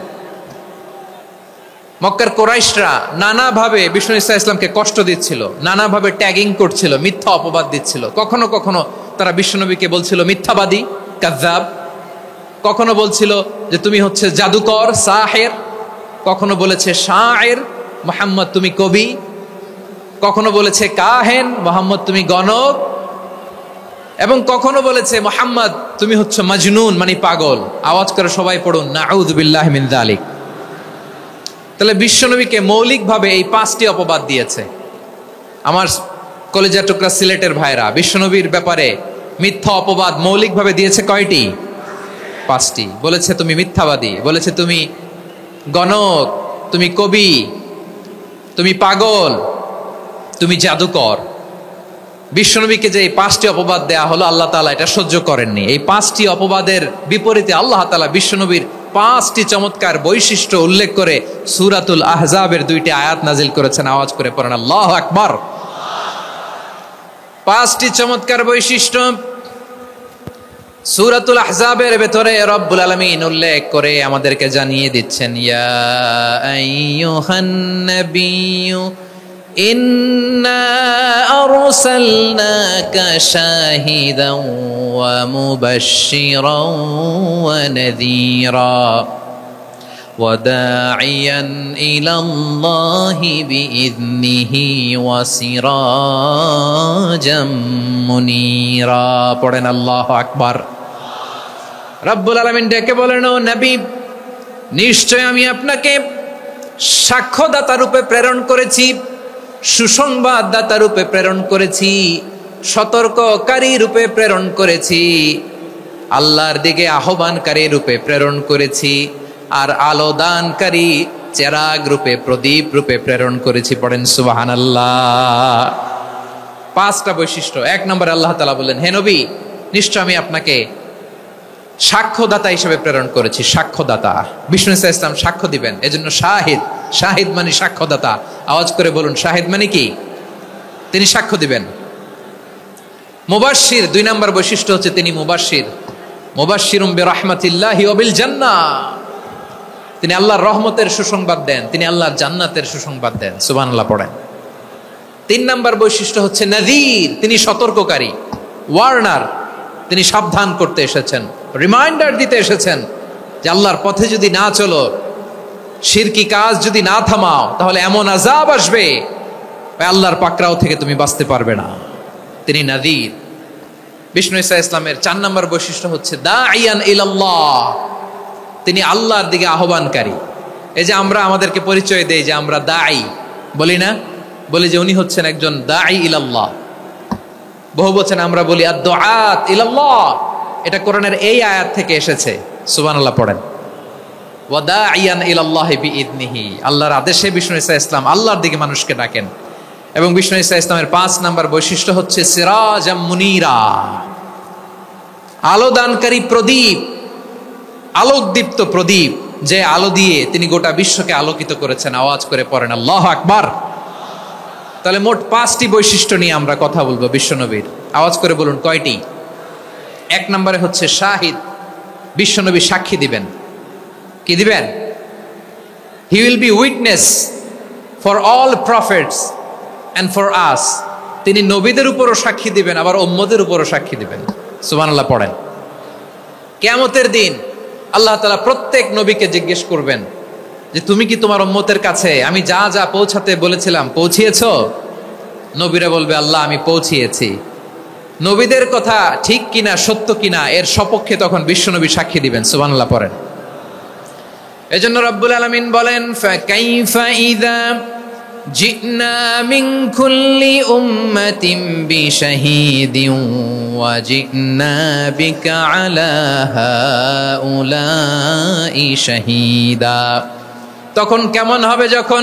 মক্কার কুরাইশরা নানাভাবে বিষ্ণু ঈসা ইসলামকে কষ্ট দিচ্ছিল, নানাভাবে ট্যাগিং করছিল, মিথ্যা অপবাদ দিচ্ছিল। কখনো কখনো তারা বিশ্বনবীকে বলছিল মিথ্যাবাদী, কাযযাব। কখনো বলছিল যে তুমি হচ্ছে জাদুকর, সাহের। কখনো বলেছে শায়ের, মুহাম্মদ তুমি কবি। কখনো বলেছে কাহেন, মুহাম্মদ তুমি গণক। এবং কখনো বলেছে মুহাম্মদ তুমি হচ্ছে মাজনুন, মানে পাগল। আওয়াজ করে সবাই পড়ুন, নাউযু বিল্লাহি মিন যালিক। তাহলে বিশ্বনবীকে মৌলিকভাবে এই 5টি অপবাদ দিয়েছে। আমার কলেজের টুকরা সিলেটের ভাইরা, বিশ্বনবীর ব্যাপারে মিথ্যা অপবাদ মৌলিকভাবে দিয়েছে কয়টি? 5টি। বলেছে তুমি মিথ্যাবাদী, বলেছে তুমি গণক, তুমি কবি, তুমি পাগল, তুমি জাদুকর। বিশ্বনবীকে যে এই 5টি অপবাদ দেয়া হলো, আল্লাহ তাআলা এটা সহ্য করেননি। এই 5টি অপবাদের বিপরীতে আল্লাহ তাআলা বিশ্বনবীর 5টি চমৎকার বৈশিষ্ট্য উল্লেখ করে সূরাতুল আহজাবের 2টি আয়াত নাজিল করেছেন। আওয়াজ করে পড়েন আল্লাহু আকবার। 5টি চমৎকার বৈশিষ্ট্য সূরাতুল আহজাবের ভেতরে রব্বুল আলামিন উল্লেখ করে আমাদেরকে জানিয়ে দিচ্ছেন, ইয়া আইয়ুহান নাবিয়্যু ইন্না আরসালনাকা শাহিদান ওয়া মুবাশশিরান ওয়া নাযীরা ওয়া দাঈয়ান ইলাল্লাহি বিইذনিহি ওয়া সিরাজাম মুনীরা। পড়েন আল্লাহু আকবার। রব্বুল আলামিন ডেকে বলেন, ও নবী, নিশ্চয় আমি আপনাকে সাক্ষ্যদাতা রূপে প্রেরণ করেছি, সুসংবাদদাতা রূপে প্রেরণ করেছি, সতর্ককারী রূপে প্রেরণ করেছি, আল্লাহর দিকে আহ্বানকারী রূপে প্রেরণ করেছি, আর আলো দানকারী চেরাগ রূপে, প্রদীপ রূপে প্রেরণ করেছি। পড়েন সুবহানাল্লাহ। 5টা বৈশিষ্ট্য। 1 নম্বরে আল্লাহ তাআলা বললেন, হে নবী, নিশ্চয় আমি আপনাকে সাক্ষ্যদাতা হিসেবে প্রেরণ করেছি। সাক্ষ্যদাতা, বিষ্ণু ঈসা ইসলাম সাক্ষ্য দিবেন, এজন্য শাহিদ। শাহিদ মানে সাক্ষ্যদাতা। আওয়াজ করে বলুন, শাহিদ মানে কি? তিনি সাক্ষ্য দিবেন। মুবাশশির, 2 নম্বর বৈশিষ্ট্য হচ্ছে তিনি মুবাশশির। মুবাশশিরুম বিরাহমাতিল্লাহি ওয়া বিল জান্নাহ। তিনি আল্লাহর রহমতের সুসংবাদ দেন, তিনি আল্লাহর জান্নাতের সুসংবাদ দেন। সুবহানাল্লাহ পড়েন। 3 নম্বর বৈশিষ্ট্য হচ্ছে নাযীর, তিনি সতর্ককারী, ওয়ার্নার। তিনি সাবধান করতে এসেছেন, রিমাইন্ডার দিতে এসেছেন যে আল্লাহর পথে যদি না চলো, শিরকি কাজ যদি না থামাও, তাহলে এমন আযাব আসবে আল্লাহর পাকড়াও থেকে তুমি বাঁচতে পারবে না। তিনি নাযীর। বিষ্ণু ঈসা ইসলামের 4 নম্বর বৈশিষ্ট্য হচ্ছে দাঈয়ান ইলাল্লাহ, তিনি আল্লাহর দিকে আহ্বানকারী। এই যে আমরা আমাদেরকে পরিচয় দেই যে আমরা দাঈ, বলি না? বলি যে উনি হচ্ছেন একজন দাঈ ইলাল্লাহ। বহু বচনে আমরা বলি আদ-দুআত ইলাল্লাহ। এটা কোরআনের এই আয়াত থেকে এসেছে। সুবহানাল্লাহ পড়েন। ওয়া দাঈয়ান ইলাল্লাহি বিইذনিহি, আল্লাহর আদেশে বিষ্ণু ঈসা ইসলাম আল্লাহর দিকে মানুষকে ডাকেন। এবং বিষ্ণু ঈসা ইসলামের 5 নাম্বার বৈশিষ্ট্য হচ্ছে সিরাজাম মুনীরা, আলোদানকারী প্রদীপ, আলোকদীপ্ত প্রদীপ, যে আলো দিয়ে তিনি গোটা বিশ্বকে আলোকিত করেছেন। আওয়াজ করে পড়েন আল্লাহু আকবার। তাহলে মোট 5টি বৈশিষ্ট্য নিয়ে আমরা কথা বলবো বিশ্বনবীর। আওয়াজ করে বলুন কয়টি? 1 নম্বরে হচ্ছে শাহিদ, বিশ্বনবী সাক্ষী দিবেন। কি দিবেন? He will be witness for all prophets and for us. তিনি নবীদের উপরও সাক্ষী দিবেন, আবার উম্মতের উপরও সাক্ষী দিবেন। সুবহানাল্লাহ পড়েন। কিয়ামতের দিন আল্লাহ তাআলা প্রত্যেক নবীকে জিজ্ঞেস করবেন যে তুমি কি তোমার উম্মতের কাছে আমি যা যা পৌঁছাতে বলেছিলাম পৌঁছিয়েছো? নবীরা বলবে আল্লাহ আমি পৌঁছিয়েছি। নবীদের কথা ঠিক কিনা, সত্য কিনা, এর সপক্ষে তখন বিশ্বনবী সাক্ষী দিবেন। সুবহানাল্লাহ পড়েন। এজন্য রব্বুল আলামিন বলেন ফাকাইফা ইযা জিনা মিন কুল্লি উম্মাতিন বিশাহীদিন ওয়া জিনা বিকা আলা হাউলাই শাহীদা। তখন কেমন হবে যখন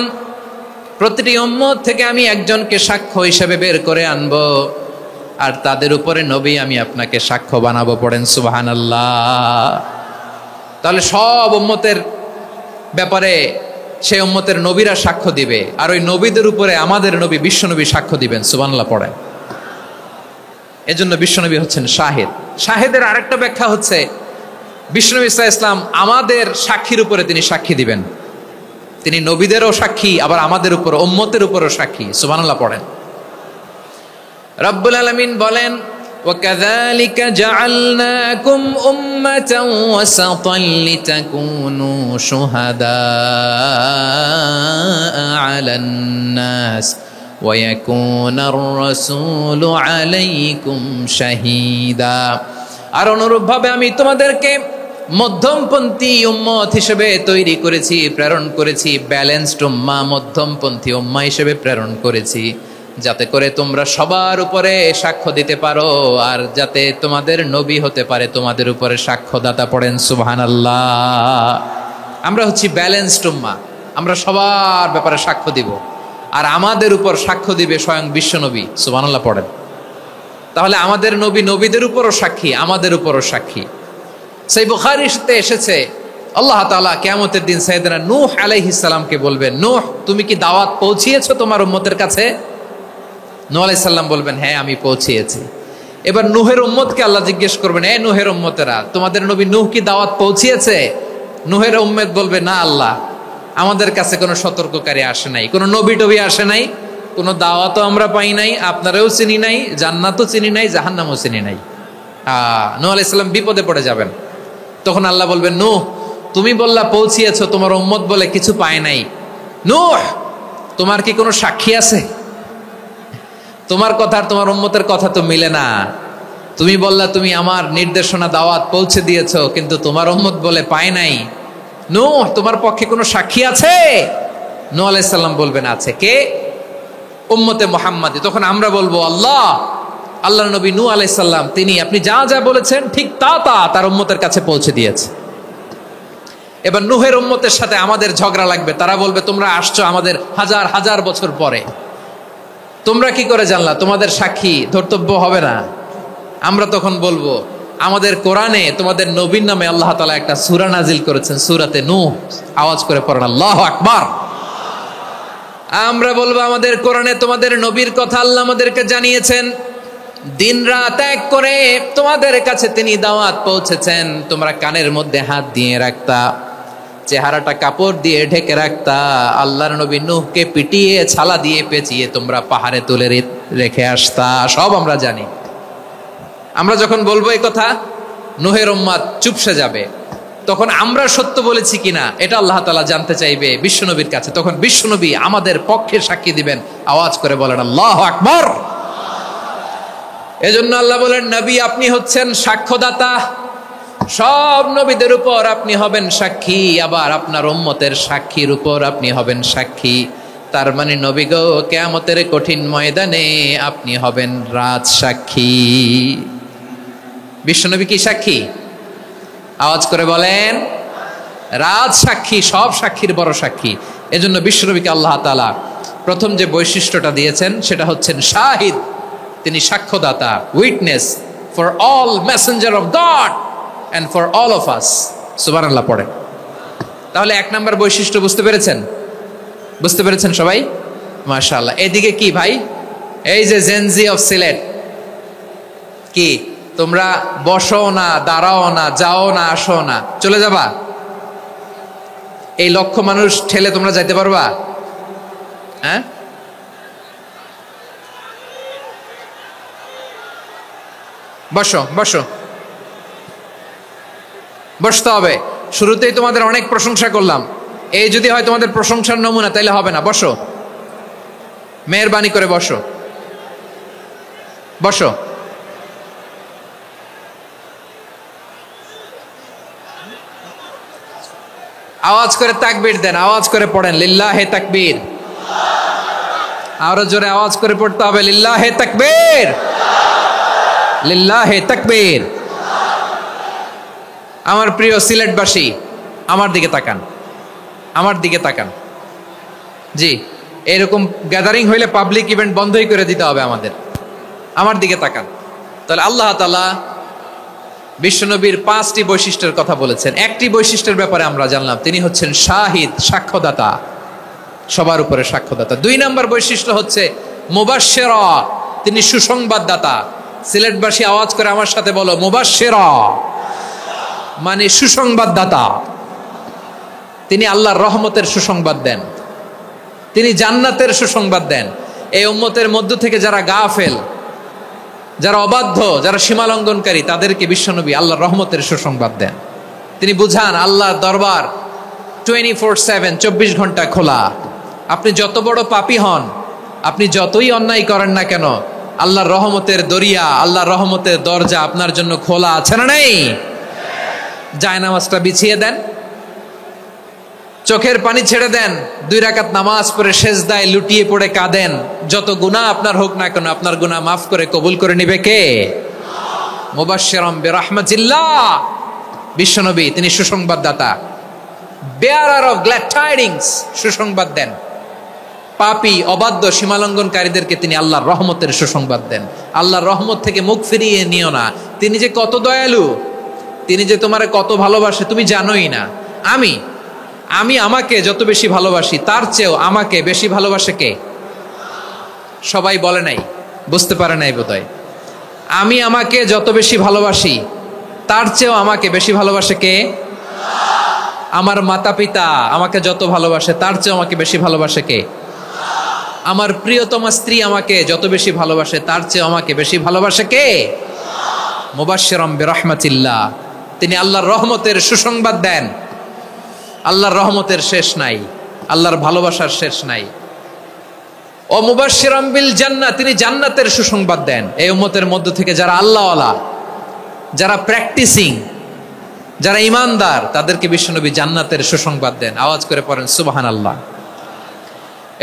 প্রতিটি উম্মত থেকে আমি একজনকে সাক্ষ্য হিসেবে বের করে আনবো, আর তাদের উপরে নবী আমি আপনাকে সাক্ষ্য বানাবো। পড়েন সুবহানাল্লাহ। তাহলে সব উম্মতের ব্যাপারে সেই উম্মতের নবীরা সাক্ষ্য দিবে, আর ওই নবীদের উপরে আমাদের নবী বিশ্বনবী সাক্ষ্য দিবেন। সুবহানাল্লাহ পড়েন। এজন্য বিশ্বনবী হচ্ছেন শাহিদ। শাহিদের আরেকটা ব্যাখ্যা হচ্ছে বিশ্বনবী সাল্লাল্লাহু আলাইহি ওয়াসাল্লাম আমাদের সাক্ষীর উপরে তিনি সাক্ষী দিবেন। তিনি নবীদেরও সাক্ষী, আবার আমাদের উপর উম্মতের উপরও সাক্ষী। সুবহানাল্লাহ পড়েন। রব্বুল আলামিন বলেন وَكَذَلِكَ جَعَلْنَاكُمْ أُمَّةً وَسَطًا لِتَكُونُوا شُهَدَاءَ عَلَى النَّاسِ وَيَكُونَ الرَّسُولُ عَلَيْكُمْ شَهِيدًا। আর অনুরূপভাবে আমি তোমাদেরকে মধ্যমপন্থী উম্মত হিসেবে তৈরি করেছি, প্রেরণ করেছি। ব্যালেন্সড উম্মাহ, মধ্যমপন্থী উম্মাহ হিসেবে প্রেরণ করেছি, যাতে করে তোমরা সবার উপরে সাক্ষ্য দিতে পারো, আর যাতে তোমাদের নবী হতে পারে তোমাদের উপরে সাক্ষ্যদাতা। পড়েন সুবহানাল্লাহ। আমরা হচ্ছি ব্যালেন্সড উম্মাহ, আমরা সবার ব্যাপারে সাক্ষ্য দিব, আর আমাদের উপর সাক্ষ্য দিবে স্বয়ং বিশ্বনবী। সুবহানাল্লাহ পড়েন। তাহলে আমাদের নবী নবীদের উপরও সাক্ষী, আমাদের উপরও সাক্ষী। সেই বুখারীতে এসেছে আল্লাহ তাআলা কিয়ামতের দিন সাইয়েদনা নূহ আলাইহিস সালামকে বলবেন, নূহ তুমি কি দাওয়াত পৌঁছিয়েছো তোমার উম্মতের কাছে? নূহ আলাইহিস সালাম বলবেন হ্যাঁ আমি পৌঁছিয়েছি। এবার নূহের উম্মতকে আল্লাহ জিজ্ঞেস করবেন, এ নূহের উম্মতেরা তোমাদের নবী নূহ কি দাওয়াত পৌঁছিয়েছে? নূহের উম্মত বলবে না আল্লাহ, আমাদের কাছে কোনো সতর্ককারী আসে নাই, কোনো নবী টবি আসে নাই, কোনো দাওয়াতও আমরা পাই নাই, আপনারাও চিনি নাই, জান্নাতও চিনি নাই, জাহান্নামও চিনি নাই। নূহ আলাইহিস সালাম বিপদে পড়ে যাবেন। তখন আল্লাহ বলবেন নূহ তুমি বললা পৌঁছিয়েছো, তোমার উম্মত বলে কিছু পায় নাই। নূহ তোমার কি কোনো সাক্ষী আছে? তোমার কথা আর তোমার উম্মতের কথা তো মিলে না। তুমি বললা তুমি আমার নির্দেশনা দাওয়াত পৌঁছে দিয়েছো, কিন্তু তোমার উম্মত বলে পায় নাই। নূহ তোমার পক্ষে কোনো সাক্ষী আছে? নূহ আলাইহিস সালাম বলবেন আছে। কে? উম্মতে মুহাম্মাদি। তখন আমরা বলবো আল্লাহর নবী নূহ আলাইহিস সালাম তিনি আপনি যা যা বলেছেন ঠিক তা তার উম্মতের কাছে পৌঁছে দিয়েছে। এবার নূহের উম্মতের সাথে আমাদের ঝগড়া লাগবে। তারা বলবে তোমরা আসছো আমাদের হাজার হাজার বছর পরে, তোমরা কি করে জানলা? তোমাদের সাক্ষী ধর্তব্য হবে না। আমরা তখন বলবো আমাদের কোরআনে তোমাদের নবীর নামে আল্লাহ তাআলা একটা সূরা নাজিল করেছেন, সূরাতে নূহ। আওয়াজ করে পড়েন আল্লাহু আকবার। আমরা বলবো আমাদের কোরআনে তোমাদের নবীর কথা আল্লাহ আমাদেরকে জানিয়েছেন, দিন রাত এক করে তোমাদের কাছে তিনি দাওয়াত পৌঁছেছেন। তোমরা কানের মধ্যে হাত দিয়ে রাখতা, চেহারাটা কাপড় দিয়ে ঢেকে রাখতা, আল্লাহর নবী নূহকে পিটিয়ে ছালা দিয়ে পেঁচিয়ে তোমরা পাহাড়ে তুলে রেখে আসতা। সব আমরা জানি। আমরা যখন বলবো এই কথা নূহের উম্মত চুপসে যাবে। তখন আমরা সত্য বলেছি কিনা এটা আল্লাহ তাআলা জানতে চাইবে বিশ্বনবীর কাছে। তখন বিশ্বনবী আমাদের পক্ষে সাক্ষী দিবেন। আওয়াজ করে বলেন আল্লাহু আকবার। এজন্য আল্লাহ বলেন নবী আপনি হচ্ছেন সাক্ষ্যদাতা, সব নবীদের উপর আপনি হবেন সাক্ষী, আবার আপনার উম্মতের সাক্ষীর উপর আপনি হবেন সাক্ষী। তার মানে নবী গো, কিয়ামতের কঠিন ময়দানে আপনি হবেন রাজ সাক্ষী। বিশ্বনবী কি সাক্ষী? আওয়াজ করে বলেন, রাজ সাক্ষী, সব সাক্ষীর বড় সাক্ষী। এজন্য বিশ্বনবীকে আল্লাহ তাআলা প্রথম যে বৈশিষ্ট্যটা দিয়েছেন সেটা হচ্ছেন শাহিদ। তিনি সাক্ষ্যদাতা, witness for all messenger of God and for all of us. সুবহানাল্লাহ পড়েন। তাহলে এক নাম্বার বৈশিষ্ট্য বুঝতে পেরেছেন? বুঝতে পেরেছেন সবাই? মাশাআল্লাহ। এদিকে কি ভাই, এই যে জেনজি অফ সিলেট, কি তোমরা বসো না, দাঁড়াও না, যাও না, আসো না, চলে যাবা? এই লক্ষ মানুষ ঠেলে তোমরা যাইতে পারবা? হ্যাঁ, বসো বসো, বসতে হবে। শুরুতেই তোমাদের অনেক প্রশংসা করলাম, এই যদি হয় তোমাদের প্রশংসার নমুনা, তাইলে হবে না। বসো, মেহেরবানি করে বসো, বসো। আওয়াজ করে তাকবীর দেন, আওয়াজ করে পড়েন লিল্লাহে তাকবীর। আরো জোরে আওয়াজ করে পড়তে হবে লিল্লাহে তাকবীর, লিল্লাহে তাকবীর। আমার প্রিয় সিলেটবাসী, আমার দিকে তাকান, আমার দিকে তাকান। জি, এরকম গ্যাদারিং হইলে পাবলিক ইভেন্ট বন্ধই করে দিতে হবে আমাদের। আমার দিকে তাকান। তাহলে আল্লাহ তাআলা বিশ্বনবীর 5টি বৈশিষ্ট্যের কথা বলেছেন। একটি বৈশিষ্ট্যের ব্যাপারে আমরা জানলাম, তিনি হচ্ছেন শাহিদ, সাক্ষ্যদাতা, সবার উপরে সাক্ষ্যদাতা। 2 নম্বর বৈশিষ্ট্য হচ্ছে মুবাশশিরা, তিনি সুসংবাদদাতা। সিলেটবাসী আওয়াজ করে আমার সাথে বলো, মুবাশশিরা মানে সুসংবাদদাতা। তিনি আল্লাহর রহমতের সুসংবাদ দেন, তিনি জান্নাতের সুসংবাদ দেন। এই উম্মতের মধ্য থেকে যারা গাফেল, যারা অবাধ্য, যারা সীমালঙ্ঘনকারী, তাদেরকে বিশ্বনবী আল্লাহর রহমতের সুসংবাদ দেন। তিনি বুঝান আল্লাহর দরবার 24/7, 24 ঘন্টা খোলা। আপনি যত বড় পাপী হন, আপনি যতই অন্যায় করেন না কেন, আল্লাহর রহমতের দরিয়া, আল্লাহর রহমতের দরজা আপনার জন্য খোলা আছে না নেই? জায়নামাজটা বিছিয়ে দেন, চোখের পানি ছেড়ে দেন, 2 রাকাত নামাজ পড়ে সেজদায় লুটিয়ে পড়ে কাঁদেন। যত গুনাহ আপনার হোক না কেন, আপনার গুনাহ মাফ করে কবুল করে নিবে কে? মুবাশশিরাম বিরাহমাতিল্লাহ। বিশ্বনবী তিনি সুসংবাদদাতা, বেয়ারার অফ গ্ল্যাড টাইডিংস, সুসংবাদ দেন। পাপী, অবাধ্য, সীমালঙ্ঘনকারীদেরকে তিনি আল্লাহর রহমতের সুসংবাদ দেন। আল্লাহর রহমত থেকে মুখ ফিরিয়ে নিও না। তিনি যে কত দয়ালু, তিনি যে তোমারে কত ভালোবাসে তুমি জানোই না। আমি আমাকে যত বেশি ভালোবাসি, তার চেয়েও আমাকে বেশি ভালোবাসে কে? সবাই বলে নাই, বুঝতে পারে নাই বোধহয়। আমি আমাকে যত বেশি ভালোবাসি, তার চেয়েও আমাকে বেশি ভালোবাসে কে? আমার মাতা পিতা আমাকে যত ভালোবাসে, তার চেয়েও আমাকে বেশি ভালোবাসে কে? আমার প্রিয়তমা স্ত্রী আমাকে যত বেশি ভালোবাসে, তার চেয়েও আমাকে বেশি ভালোবাসে কে? মুবাশশিরাম বিরাহমাতিল্লাহ, তিনি আল্লাহর রহমতের সুসংবাদ দেন। আল্লাহর রহমতের শেষ নাই, আল্লাহর ভালোবাসার শেষ নাই। ও মুবাশশিরাম বিল জান্নাহ, তিনি জান্নাতের সুসংবাদ দেন। এই উম্মতের মধ্য থেকে যারা আল্লাহওয়ালা, যারা প্র্যাকটিসিং, যারা ইমানদার, তাদেরকে বিশ্বনবী জান্নাতের সুসংবাদ দেন। আওয়াজ করে পড়েন সুবহানাল্লাহ।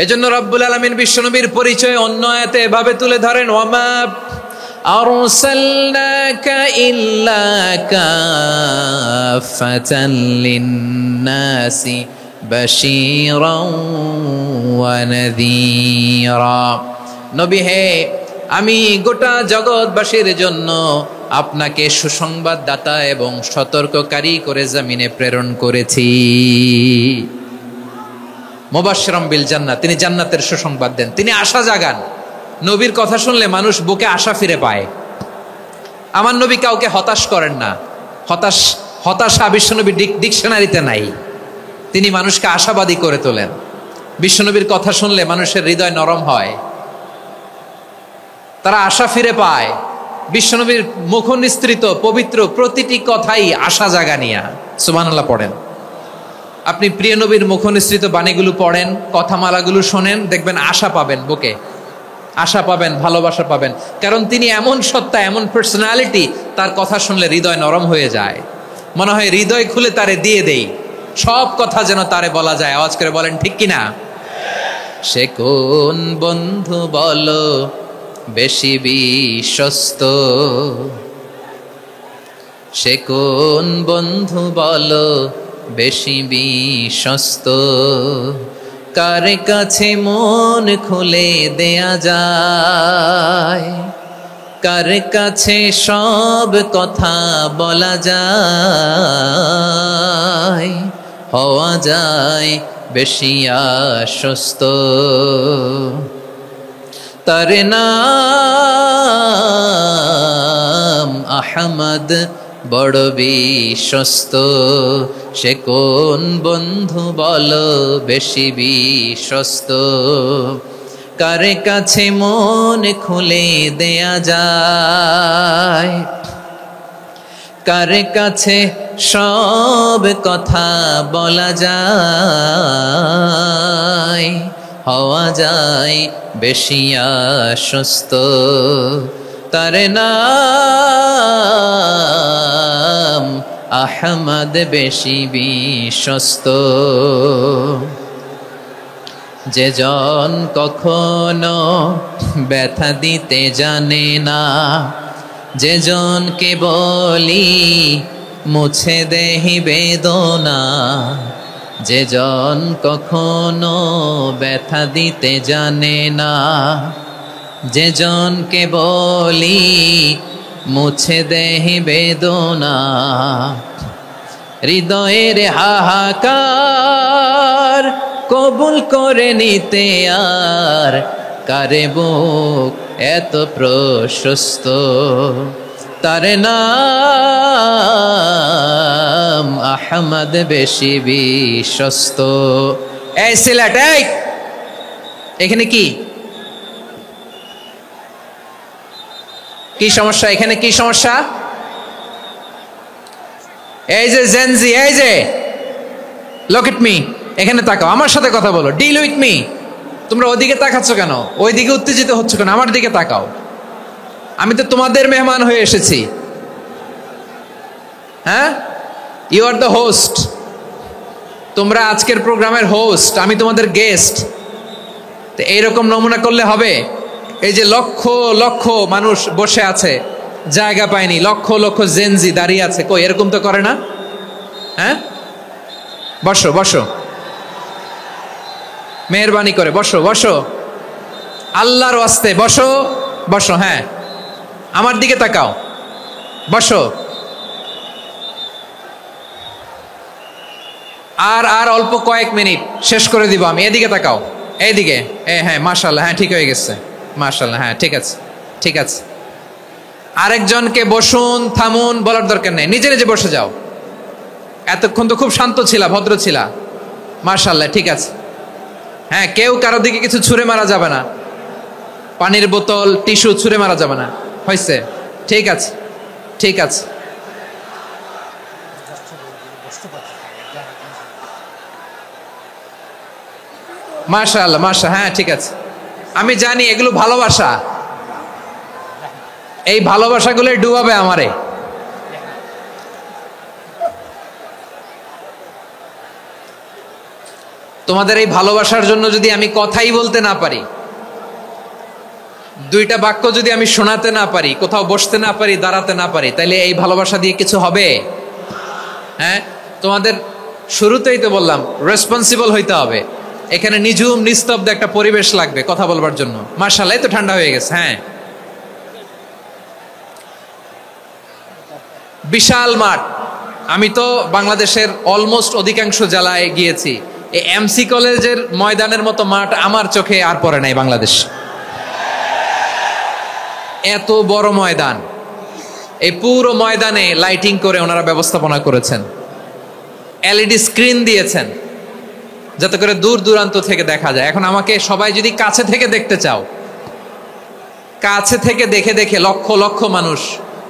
এজন্য রব্বুল আলামিন বিশ্বনবীর পরিচয় অন্য আয়াতে এভাবে তুলে ধরেন, ওয়ামা আরসালনাকা ইল্লা কাফাতান লিন্নাসি বাশীরাও ওয়া নাযীরা। নবী হে, আমি গোটা জগৎবাসীর জন্য আপনাকে সুসংবাদদাতা এবং সতর্ককারী করে জমিনে প্রেরণ করেছি। মুবাশশিরাম বিল জান্নাহ, তিনি জান্নাতের সুসংবাদ দেন, তিনি আশা জাগান। নবীর কথা শুনলে মানুষ বুকে আশা ফিরে পায়। আমার নবী কাউকে হতাশ করেন না। হতাশা বিশ্বনবীর ডিকশনারিতে নাই। তিনি মানুষকে আশাবাদী করে তোলেন। বিশ্বনবীর কথা শুনলে মানুষের হৃদয় নরম হয়, তারা আশা ফিরে পায়। বিশ্বনবীর মুখ নিঃসৃত পবিত্র প্রতিটি কথাই আশা জাগানিয়া। সুবহানাল্লাহ পড়েন। আপনি প্রিয় নবীর মুখ নিঃসৃত বাণীগুলো পড়েন, কথামালাগুলো শোনেন, দেখবেন আশা পাবেন, বুকে আশা পাবেন, ভালোবাসা পাবেন। কারণ তিনি এমন সত্তা, এমন পার্সোনালিটি, তার কথা শুনলে হৃদয় নরম হয়ে যায়। মনে হয় হৃদয় খুলে তারে দিয়ে দেই, সব কথা যেন তারে বলা যায়। আওয়াজ করে বলেন ঠিক কিনা? সে কোন বন্ধু বলো বেশি বিশ্বস্ত, সে কোন বন্ধু বলো বেশি বিশ্বস্ত, কার কাছে মন খুলে দেয়া যায়, কার কাছে সব কথা বলা যায়, হওয়া যায় বেশি আশ্বস্ত। তার নাম আহমদ বড় বিশ্বস্ত, সে কোন বন্ধু বলো বেশি বিশ্বস্ত, কার কাছে মন খুলে দেয়া যায়, কার কাছে সব কথা বলা যায়, হওয়া যায় বেশি আশ্বস্ত। তার নাম আহমদ বেশি বিশ্বস্ত। যে জন কখনো ব্যথা দিতে জানে না, যে জনকে বলি মুছে দেহি বেদনা, যে জন কখনো ব্যথা দিতে জানে না, যে জনকে বলি মুছে দেহি বেদনা, হৃদয়ের হাহাকার কবুল করে নিতে আর কারে বুক এত প্রশস্ত। তার নাম আহমদ বেশি বিশ্বস্ত। এই সিলেট, এই এখানে কি কি সমস্যা? এখানে কি সমস্যা? এই যে জেনজি, এই যে লুক এট মি, এখানে তাকাও, আমার সাথে কথা বলো, ডিল উইথ মি। তোমরা ওদিকে তাকাচ্ছ কেন? ওইদিকে উত্তেজিত হচ্ছ কেন? আমার দিকে তাকাও, আমি তো তোমাদের মেহমান হয়ে এসেছি। হ্যাঁ, ইউ আর দ্য হোস্ট, তোমরা আজকের প্রোগ্রামের হোস্ট, আমি তোমাদের গেস্ট। তো এইরকম নমুনা করলে হবে? এই যে লক্ষ লক্ষ মানুষ বসে আছে, জায়গা পায়নি, লক্ষ লক্ষ জেনজি দাঁড়িয়ে আছে, কই এরকম তো করে না? হ্যাঁ, বসো বসো, মেহরবানি করে বসো বসো, আল্লাহর ওয়াস্তে বসো বসো। হ্যাঁ, আমার দিকে তাকাও, বসো। আর আর অল্প কয়েক মিনিট, শেষ করে দিব আমি। এদিকে তাকাও, এইদিকে। হ্যাঁ, মাশাআল্লাহ, হ্যাঁ ঠিক হয়ে গেছে, মাশাআল্লাহ, হ্যাঁ ঠিক আছে ঠিক আছে। আরেকজনকে বসুন থামুন বলার দরকার নেই, নিজে নিজে বসে যাও। এতক্ষণ তো খুব শান্ত ছিলা, ভদ্র ছিলা, মাশাআল্লাহ, ঠিক আছে। হ্যাঁ, কেউ কারো দিকে কিছু ছুঁড়ে মারা যাবে না, পানির বোতল টিস্যু ছুঁড়ে মারা যাবে না, হয়েছে? ঠিক আছে ঠিক আছে। মাশাআল্লাহ মাশাআল্লাহ, হ্যাঁ ঠিক আছে। আমি জানি এগুলো ভালোবাসা, এই ভালোবাসাগুলো ডুবাবে আমারে। তোমাদের এই ভালোবাসার জন্য যদি আমি কথাই বলতে না পারি, দুইটা বাক্য যদি আমি শোনাতে না পারি, কোথাও বসতে না পারি, দাঁড়াতে না পারি, তাহলে এই ভালোবাসা দিয়ে কিছু হবে? হ্যাঁ, তোমাদের শুরুতেই তো বললাম রেসপন্সিবল হইতে হবে। এখানে নিঝুম নিস্তব্ধ একটা পরিবেশ লাগবে কথা বলবার জন্য। মাশাআল্লাহ, তো ঠান্ডা হয়ে গেছে। হ্যাঁ, বিশাল মাঠ। আমি তো বাংলাদেশের অলমোস্ট অধিকাংশ জেলায় গিয়েছি, এই এমসি কলেজের ময়দানের মতো মাঠ আমার চোখে আর পড়ে নাই বাংলাদেশ। এত বড় ময়দান, এই পুরো ময়দানে লাইটিং করে ওনারা ব্যবস্থাপনা করেছেন, এলইডি স্ক্রিন দিয়েছেন যাতে করে দূর দূরান্ত থেকে দেখা যায়। এখন আমাকে সবাই যদি কাছে থেকে দেখতে চাও, কাছে থেকে দেখে দেখে লক্ষ লক্ষ মানুষ,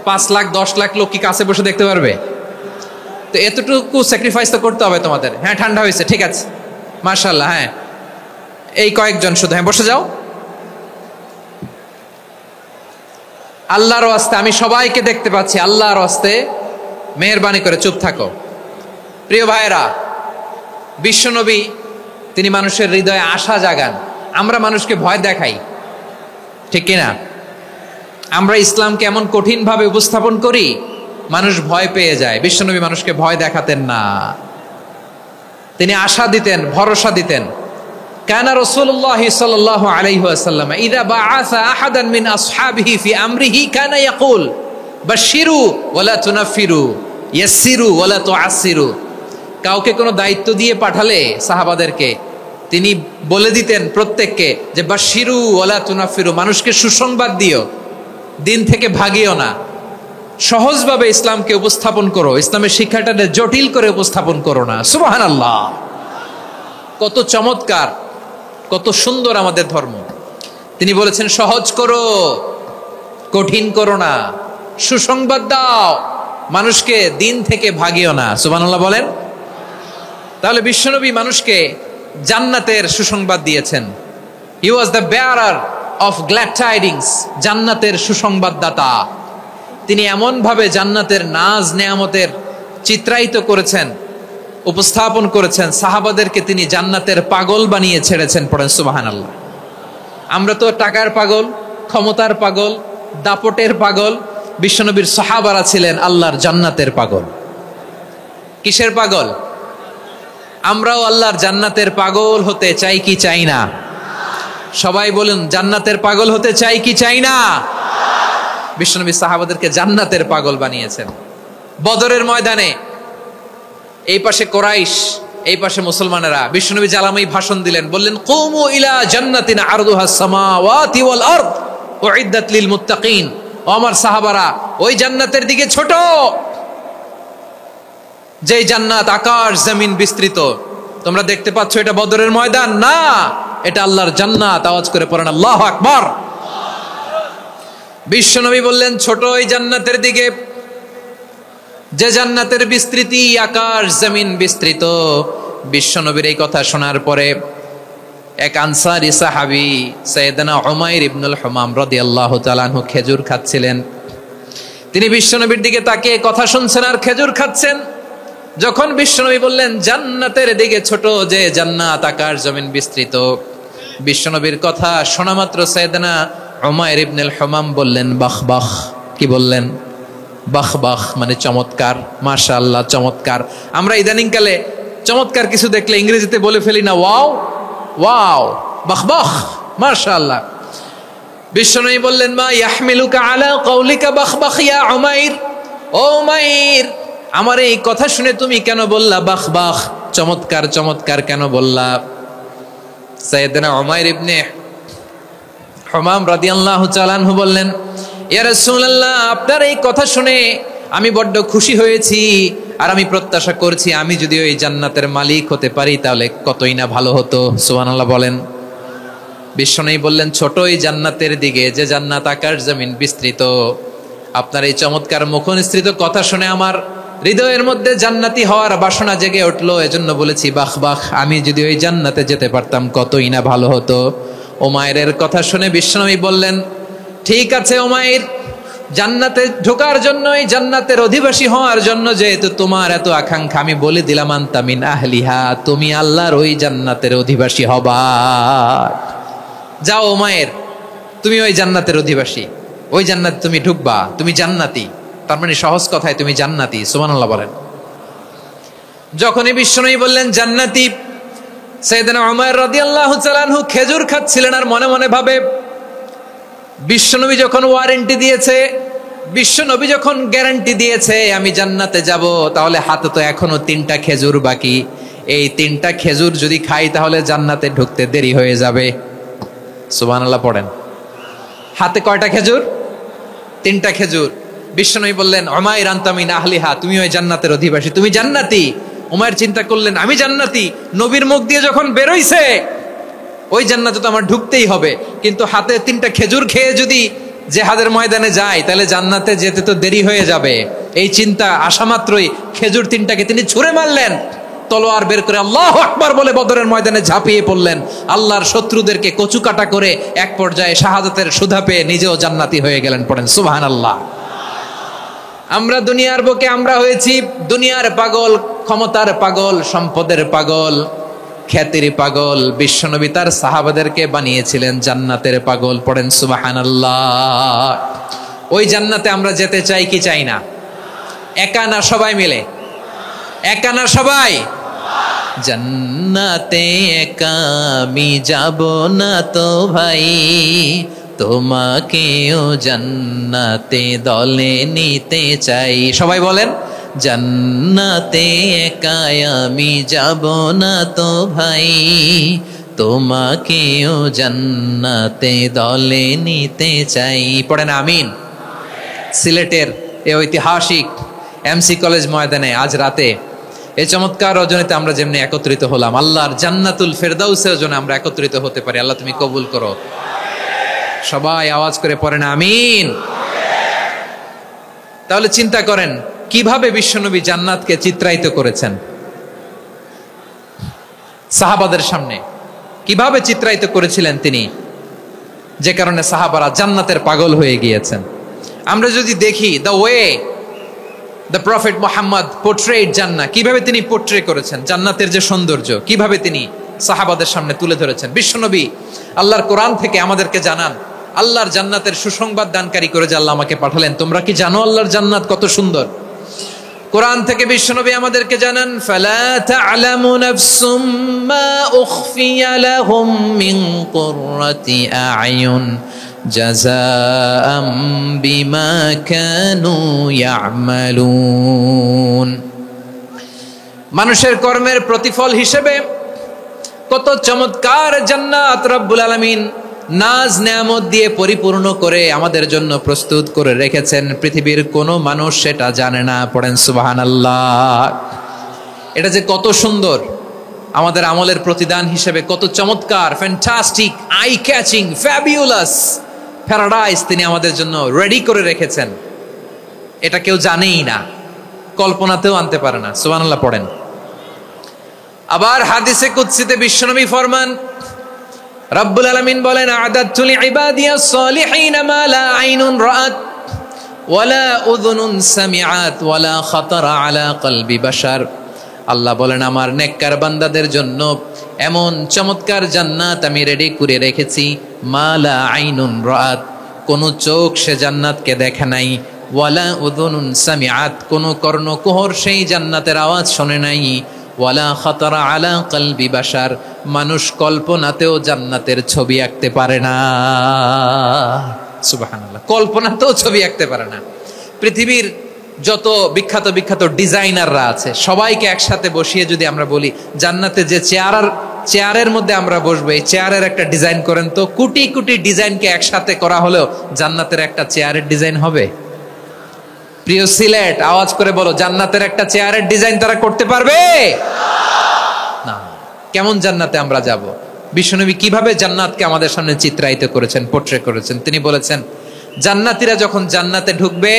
5 লাখ 10 লাখ লোক কি কাছে বসে দেখতে পারবে? তো এতটুকু স্যাক্রিফাইস তো করতে হবে তোমাদের। হ্যাঁ, ঠান্ডা হয়েছে, ঠিক আছে, মাশাআল্লাহ। হ্যাঁ, এই কয়েকজন শুধু, হ্যাঁ বসে যাও। আল্লাহর ওয়াস্তে আমি সবাইকে দেখতে পাচ্ছি, আল্লাহর ওয়াস্তে মেহেরবানি করে চুপ থাকো। প্রিয় ভাইয়েরা, বিশ্বনবী তিনি মানুষের হৃদয়ে আশা জাগান। আমরা মানুষকে ভয় দেখাই, ঠিক কিনা? আমরা ইসলামকে এমন কঠিনভাবে উপস্থাপন করি, মানুষ ভয় পেয়ে যায়। বিশ্বনবী মানুষকে ভয় দেখাতেন না, তিনি আশা দিতেন, ভরসা দিতেন। কানা রাসূলুল্লাহ সাল্লাল্লাহু আলাইহি ওয়াসাল্লাম ইযা বাআসা আহাদান মিন আসহাবিহি ফি আমরিহি কানা ইয়াকুল বাশশিরু ওয়ালা তুনাফিরু ইয়াসসিরু ওয়ালা তুআসসিরু। কাউকে কোনো দায়িত্ব দিয়ে পাঠালে সাহাবাদেরকে তিনি বলে দিতেন প্রত্যেককে যে বাশশিরু ওয়ালা তুনাফিরু, মানুষকে সুসংবাদ দিও, দিন থেকে ভাগিও না, সহজভাবে ইসলামকে উপস্থাপন করো, ইসলামের শিক্ষাটাকে জটিল করে উপস্থাপন করো না। সুবহানাল্লাহ, কত চমৎকার, কত সুন্দর আমাদের ধর্ম। তিনি বলেছেন সহজ করো, কঠিন করো না, সুসংবাদ দাও, মানুষকে দিন থেকে ভাগিও না। সুবহানাল্লাহ বলেন। তাহলে বিশ্বনবী মানুষকে জান্নাতের সুসংবাদ দিয়েছেন। He was the bearer of glad tidings, জান্নাতের সুসংবাদদাতা। তিনি এমন ভাবে জান্নাতের নাজ নেয়ামতের চিত্রায়িত করেছেন, উপস্থাপন করেছেন, সাহাবাদেরকে তিনি জান্নাতের পাগল বানিয়ে ছেড়েছেন। পড়েন সুবহানাল্লাহ। আমরা তো টাকার পাগল, ক্ষমতার পাগল, দাপটের পাগল। বিশ্বনবীর সাহাবারা ছিলেন আল্লাহর জান্নাতের পাগল। কিসের পাগল? আমরাও আল্লাহর জান্নাতের পাগল হতে চাই কি চাই না? সবাই বলুন, জান্নাতের পাগল হতে চাই কি চাই না? বিশ্বনবী সাহাবাদেরকে জান্নাতের পাগল বানিয়েছেন। বদরের ময়দানে এই পাশে কোরাইশ, এই পাশে মুসলমানেরা। বিশ্বনবী জালামাই ভাষণ দিলেন, বললেন কুমু ইলা জান্নাতিন আরদুহাস সামাওয়াতি ওয়াল আরদ উইদ্দাত লিল মুত্তাকিন। ও আমার সাহাবারা, ওই জান্নাতের দিকে ছোট, যেই জান্নাত আকাশ জমিন বিস্তৃত। তোমরা দেখতে পাচ্ছ এটা বদরের ময়দান না, এটা আল্লাহর জান্নাত। আওয়াজ করে পড়েন আল্লাহু আকবার। বিশ্বনবী বললেন ছোট ওই জান্নাতের দিকে, যে জান্নাতের বিস্তৃতি আকাশ জমিন বিস্তৃত। বিশ্বনবীর এই কথা শোনার পরে এক আনসারী সাহাবী সাইয়েদনা উমাইর ইবনুল হুমাম রাদিয়াল্লাহু তাআলা আনহু খেজুর খাচ্ছিলেন। তিনি বিশ্বনবীর দিকে তাকিয়ে কথা শুনছেন আর খেজুর খাচ্ছেন। যখন বিশ্বনবী বললেন জান্নাতের দিকে ছোট, যে জান্নাত আকাশ জমিন বিস্তৃত, বিশ্বনবীর কথা শোনা মাত্র সাইয়েদনা উমাইর ইবনুল হুমাম বললেন বাহ বাহ। কি বললেন? বাহ বাহ মানে চমৎকার, মাশাআল্লাহ চমৎকার। আমরা ইদানিং কালে চমৎকার কিছু দেখলে ইংরেজিতে বলে ফেলি না ওয়াও ওয়াও, বাহ বাহ, মাশাআল্লাহ। বিশ্বনবী বললেন মা ইয়াহমিলুকা আলা কওলিকা বাহ বাহ ইয়া উমাইর। ও উমাইর, আমার এই কথা শুনে তুমি কেন বললা বাহ বাহ, চমৎকার চমৎকার কেন বললা? সাইয়েদনা উমাইর ইবনে হুমাম রাদিয়াল্লাহু তাআলা আনহু বললেন ইয়া রাসূলুল্লাহ, আপনার এই কথা শুনে আমি বড্ড খুশি হয়েছি, আর আমি প্রত্যাশা করছি আমি যদি ওই জান্নাতের মালিক হতে পারি তাহলে কতই না ভালো হতো। সুবহানাল্লাহ বলেন। বিশ্বনবী বললেন ছোট ওই জান্নাতের দিকে, যে জান্নাত আকাশ জমিন বিস্তৃত। আপনার এই চমৎকার মুখনিসৃত কথা শুনে আমার হৃদয়ের মধ্যে জান্নাতি হওয়ার বাসনা জেগে উঠলো, এজন্য বলেছি বাহ বাহ, আমি যদি ওই জান্নাতে যেতে পারতাম কতই না ভালো হতো। উমাইরের কথা শুনে বিশ্বনবী বললেন ঠিক আছে উমাইর, জান্নাতে ঢোকার জন্য, এই জান্নাতের অধিবাসী হওয়ার জন্য যেহেতু তোমার এত আকাঙ্ক্ষা, আমি বলে দিলাম আনতা মিন আহলিহা, তুমি আল্লাহর ওই জান্নাতের অধিবাসী হবা। যাও উমাইর, তুমি ওই জান্নাতের অধিবাসী, ওই জান্নাতে তুমি ঢুকবা, তুমি জান্নাতি। তার মানে সহজ কথায় তুমি জান্নাতি। সুবহানাল্লাহ বলেন। যখনই বিশ্বনবী বললেন জান্নাতি, সাইয়েদনা উমাইর রাদিয়াল্লাহু তাআলা আনহু খেজুর খাচ্ছিলেন আর মনে মনে ভাবে বিশ্বনবী যখন ওয়ারেন্টি দিয়েছে, বিশ্বনবী যখন গ্যারান্টি দিয়েছে আমি জান্নাতে যাব, তাহলে হাতে তো এখনো 3টা খেজুর বাকি। এই 3টা খেজুর যদি খাই তাহলে জান্নাতে ঢুকতে দেরি হয়ে যাবে। সুবহানাল্লাহ পড়েন। হাতে কয়টা খেজুর? 3টা খেজুর। বিশ্বনবী বললেন উমাইর আনতা মিন আহলিহা, তুমি ওই জান্নাতের অধিবাসী, তুমি জান্নাতি। উমাইর চিন্তা করলেন আমি জান্নাতি, নবীর মুখ দিয়ে যখন বেরোইছে ওই জান্নাতে তো আমার ঢুকতেই হবে, কিন্তু হাতে 3টা খেজুর খেয়ে যদি জিহাদের ময়দানে যাই তাহলে জান্নাতে যেতে তো দেরি হয়ে যাবে। এই চিন্তা আসা মাত্রই খেজুর 3টাকে তিনি ছুঁড়ে মারলেন, তলোয়ার বের করে আল্লাহু আকবার বলে বদরের ময়দানে ঝাঁপিয়ে পড়লেন। আল্লাহর শত্রুদেরকে কচুকাটা করে এক পর্যায়ে শাহাদাতের সুধা পেয়ে নিজেও জান্নাতি হয়ে গেলেন। পড়েন সুবহানাল্লাহ। আমরা দুনিয়ার বুকে আমরা হয়েছি দুনিয়ার পাগল, ক্ষমতার পাগল, সম্পদের পাগল, খ্যাতির পাগল বিশ্বনবী তার সাহাবাদেরকে বানিয়েছিলেন জান্নাতের পাগল। পড়েন সুবহানাল্লাহ। ওই জান্নাতে আমরা যেতে চাই কি চাই না? একা না সবাই মিলে? একা না সবাই? জান্নাতে একা আমি যাব না তো ভাই, তোমাকেও জান্নাতে দলে নিতে চাই। সবাই বলেন, জান্নাতে একা আমি যাব না তো ভাই, তোমাকেও জান্নাতে দলে নিতে চাই। পড়েন আমিন। সিলেটের এই ঐতিহাসিক এমসি কলেজ ময়দানে আজ রাতে এই চমৎকার রজনীতে আমরা যেমনি একত্রিত হলাম, আল্লাহর জান্নাতুল ফেরদাউসের জন্য আমরা একত্রিত হতে পারি। আল্লাহ তুমি কবুল করো। সবাই আওয়াজ করে পড়েন আমিন। তাহলে চিন্তা করেন কিভাবে বিশ্বনবী জান্নাতকে চিত্রায়িত করেছেন সাহাবাদের সামনে, কিভাবে চিত্রায়িত করেছিলেন তিনি, যে কারণে সাহাবারা জান্নাতের পাগল হয়ে গিয়েছেন। আমরা যদি দেখি the way the prophet Muhammad portrait জান্নাত, কিভাবে তিনি পোর্ট্রে করেছেন জান্নাতের যে সৌন্দর্য, কিভাবে তিনি সাহাবাদের সামনে তুলে ধরেছেন। বিশ্বনবী আল্লাহর কোরআন থেকে আমাদেরকে জানান আল্লাহর জান্নাতের সুসংবাদ দানকারী করে যে আল্লাহ আমাকে পাঠালেন। তোমরা কি জানো আল্লাহর জান্নাত কত সুন্দর? কোরআন থেকে বিশ্বনবী আমাদেরকে জানান, ফালা তা'লামু নাফসুম মা উখফিয়া লাহুম মিন কুররাতি আ'য়ুন জাযাআম বিমা কানু ইয়া'মালুন। মানুষের কর্মের প্রতিফল হিসেবে কত চমৎকার জান্নাত রব্বুল আলামিন নাজ নেয়ামত দিয়ে পরিপূর্ণ করে আমাদের জন্য প্রস্তুত করে রেখেছেন। পৃথিবীর কোনো মানুষ সেটা জানে না। পড়েন সুবহানাল্লাহ। এটা যে কত সুন্দর, আমাদের আমলের প্রতিদান হিসেবে কত চমৎকার, fantastic, eye catching, fabulous paradise তিনি আমাদের জন্য রেডি করে রেখেছেন। এটা কেউ জানেই না, কল্পনাতেও আনতে পারে না। সুবহানাল্লাহ পড়েন। আবার হাদিসে কুদসিতে বিশ্বনবী ফরমান, রব্বুল আলামিন বলেন, আ'দাতু লিইবাদিয়াস সালিহিন মা লা আইনুন রাআত ওয়ালা উযুনুন সামিআত ওয়ালা খাতারা আলা কলবি বাশার। আল্লাহ বলেন, আমার নেককার বান্দাদের জন্য এমন চমৎকার জান্নাত আমি রেডি করে রেখেছি, মা লা আইনুন রাআত, কোন চোখ সে জান্নাতকে দেখে নাই, ওয়ালা উযুনুন সামিআত, কোন কর্ণকুহর সেই জান্নাতের আওয়াজ শোনে নাই, ওয়ালা খাতারা আলা কলবি বাশার, মানুষ কল্পনাতেও জান্নাতের ছবি আঁকতে পারে না। সুবহানাল্লাহ, কল্পনাতেও ছবি আঁকতে পারে না। পৃথিবীর যত বিখ্যাত বিখ্যাত ডিজাইনাররা আছে সবাইকে একসাথে বসিয়ে যদি আমরা বলি জান্নাতে যে চেয়ারের মধ্যে আমরা বসবো, এই চেয়ারের একটা ডিজাইন করেন তো, কোটি কোটি ডিজাইনকে একসাথে করা হলেও জান্নাতের একটা চেয়ারের ডিজাইন হবে? প্রিয় সিলেট, আওয়াজ করে বলো, জান্নাতের একটা চেয়ারের ডিজাইন তারা করতে পারবে না। কেমন জান্নাতে আমরা যাব? বিশ্বনবী কিভাবে জান্নাতকে আমাদের সামনে চিত্রায়িত করেছেন, পোর্ট্রে করেছেন। তিনি বলেছেন, জান্নাতীরা যখন জান্নাতে ঢুকবে,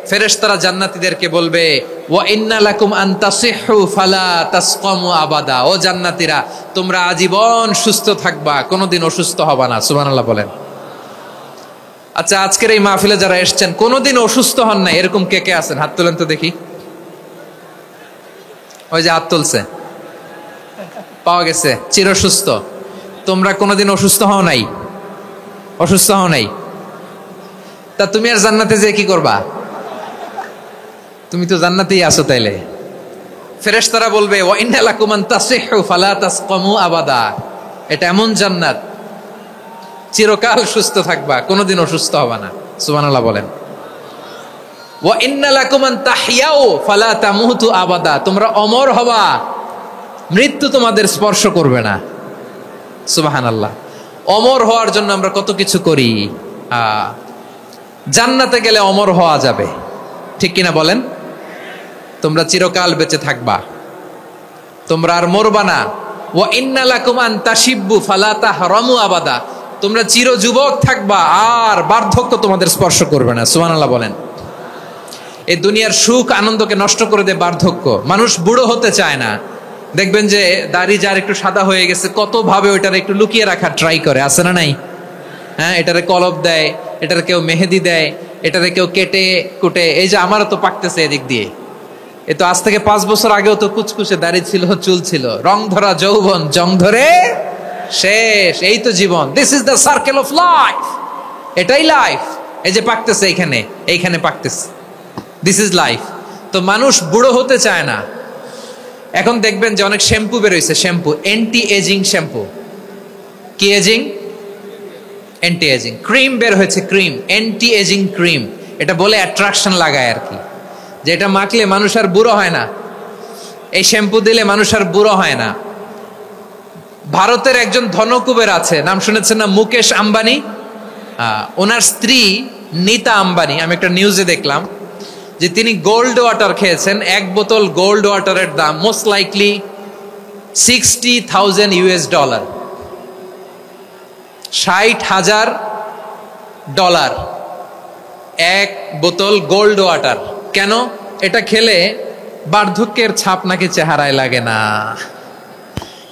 ফেরেশতারা জান্নাতীদেরকে বলবে, ওয়া ইন্না লাকুম আন তাসিহু ফালা তাসকামু আবাদা। ও জান্নাতীরা, তোমরা আজীবন সুস্থ থাকবা, কোনোদিন অসুস্থ হবা না। সুবহানাল্লাহ বলেন। আচ্ছা, আজকের এই মাহফিলে যারা এসেছেন কোনোদিন অসুস্থ হন না, এরকম কে কে আছেন? হাত তোলেন তো দেখি। ওই যে হাত তুলছে, পাওয়া গেছে, চিরসুস্থ। তোমরা কোনোদিন অসুস্থ হও নাই? অসুস্থ হও নাই? তা তুমি আর জান্নাতে যে কি করবা? তুমি তো জান্নাতেই আছো। তাইলে ফেরেশতারা বলবে, ওয়া ইন্না লাকুম আন তাসিহু ফালা তাসকামু আবাদা। এটা এমন জান্নাত, চিরকাল সুস্থ থাকবা, কোনোদিন অসুস্থ হবা না। সুবহানাল্লাহ বলেন। ওয়া ইন্না লাকুম আন তাহইয়াউ ফালা তামুতু আবাদা। তোমরা অমর হবা, মৃত্যু তোমাদের স্পর্শ করবে না। সুবহানাল্লাহ। অমর হওয়ার জন্য আমরা কত কিছু করি। জান্নাতে গেলে অমর হওয়া যাবে, ঠিক কিনা বলেন? তোমরা চিরকাল বেঁচে থাকবা, তোমরা আর মরবা না। ওয়া ইন্না লাকুম আন তাশিব্বু ফালা তাহরামু আবাদা। তোমরা চির যুবক থাকবা, আর বার্ধক্য তোমাদের স্পর্শ করবে না। সুবহানাল্লাহ বলেন। এই দুনিয়ার সুখ আনন্দকে নষ্ট করে দেয় বার্ধক্য। মানুষ বুড়ো হতে চায় না। দেখবেন যে দাড়ি যার একটু সাদা হয়ে গেছে, কত ভাবে ওইটার একটু লুকিয়ে রাখার ট্রাই করে, আছে না নাই? হ্যাঁ, এটারে কলব দেয়, এটারে কেউ মেহেদি দেয়, এটারে কেউ কেটে কুটে। এই যে আমারও তো পাকতেছে এদিক দিয়ে, এ তো আজ থেকে 5 বছর আগেও তো কুচকুচে দাড়ি ছিল, চুল ছিল, রং ধরা যৌবন, জং ধরে শেষ। এই তো জীবন। This is the circle of life. এটাই লাইফ। এই যে পাকতেছে এইখানে পাকতেছে, দিস ইজ লাইফ। তো মানুষ বুড়ো হতে চায় না। এখন দেখবেন যে অনেক শ্যাম্পু বেরোইছে, শ্যাম্পু অ্যান্টি এজিং শ্যাম্পু। কি এজিং? Anti aging. ক্রিম বের হয়েছে, ক্রিম, অ্যান্টি এজিং ক্রিম। এটা বলে অ্যাট্রাকশন লাগায় আর কি, যে এটা মাখলে মানুষ আর বুড়ো হয় না, এই শ্যাম্পু দিলে মানুষ আর বুড়ো হয় না। ভারতের একজন ধনকুবের আছে, নাম শুনেছেন না? মুকেশ আম্বানি। ওনার স্ত্রী নীতা আম্বানি, আমি একটা নিউজে দেখলাম যে তিনি গোল্ড ওয়াটার খেয়েছেন। 1 বোতল গোল্ড ওয়াটারের দাম মোস্ট লাইকলি $60,000, $60,000 1 বোতল গোল্ড ওয়াটার। কেন? এটা খেলে বার্ধক্যের ছাপ নাকি চেহারায় লাগে না।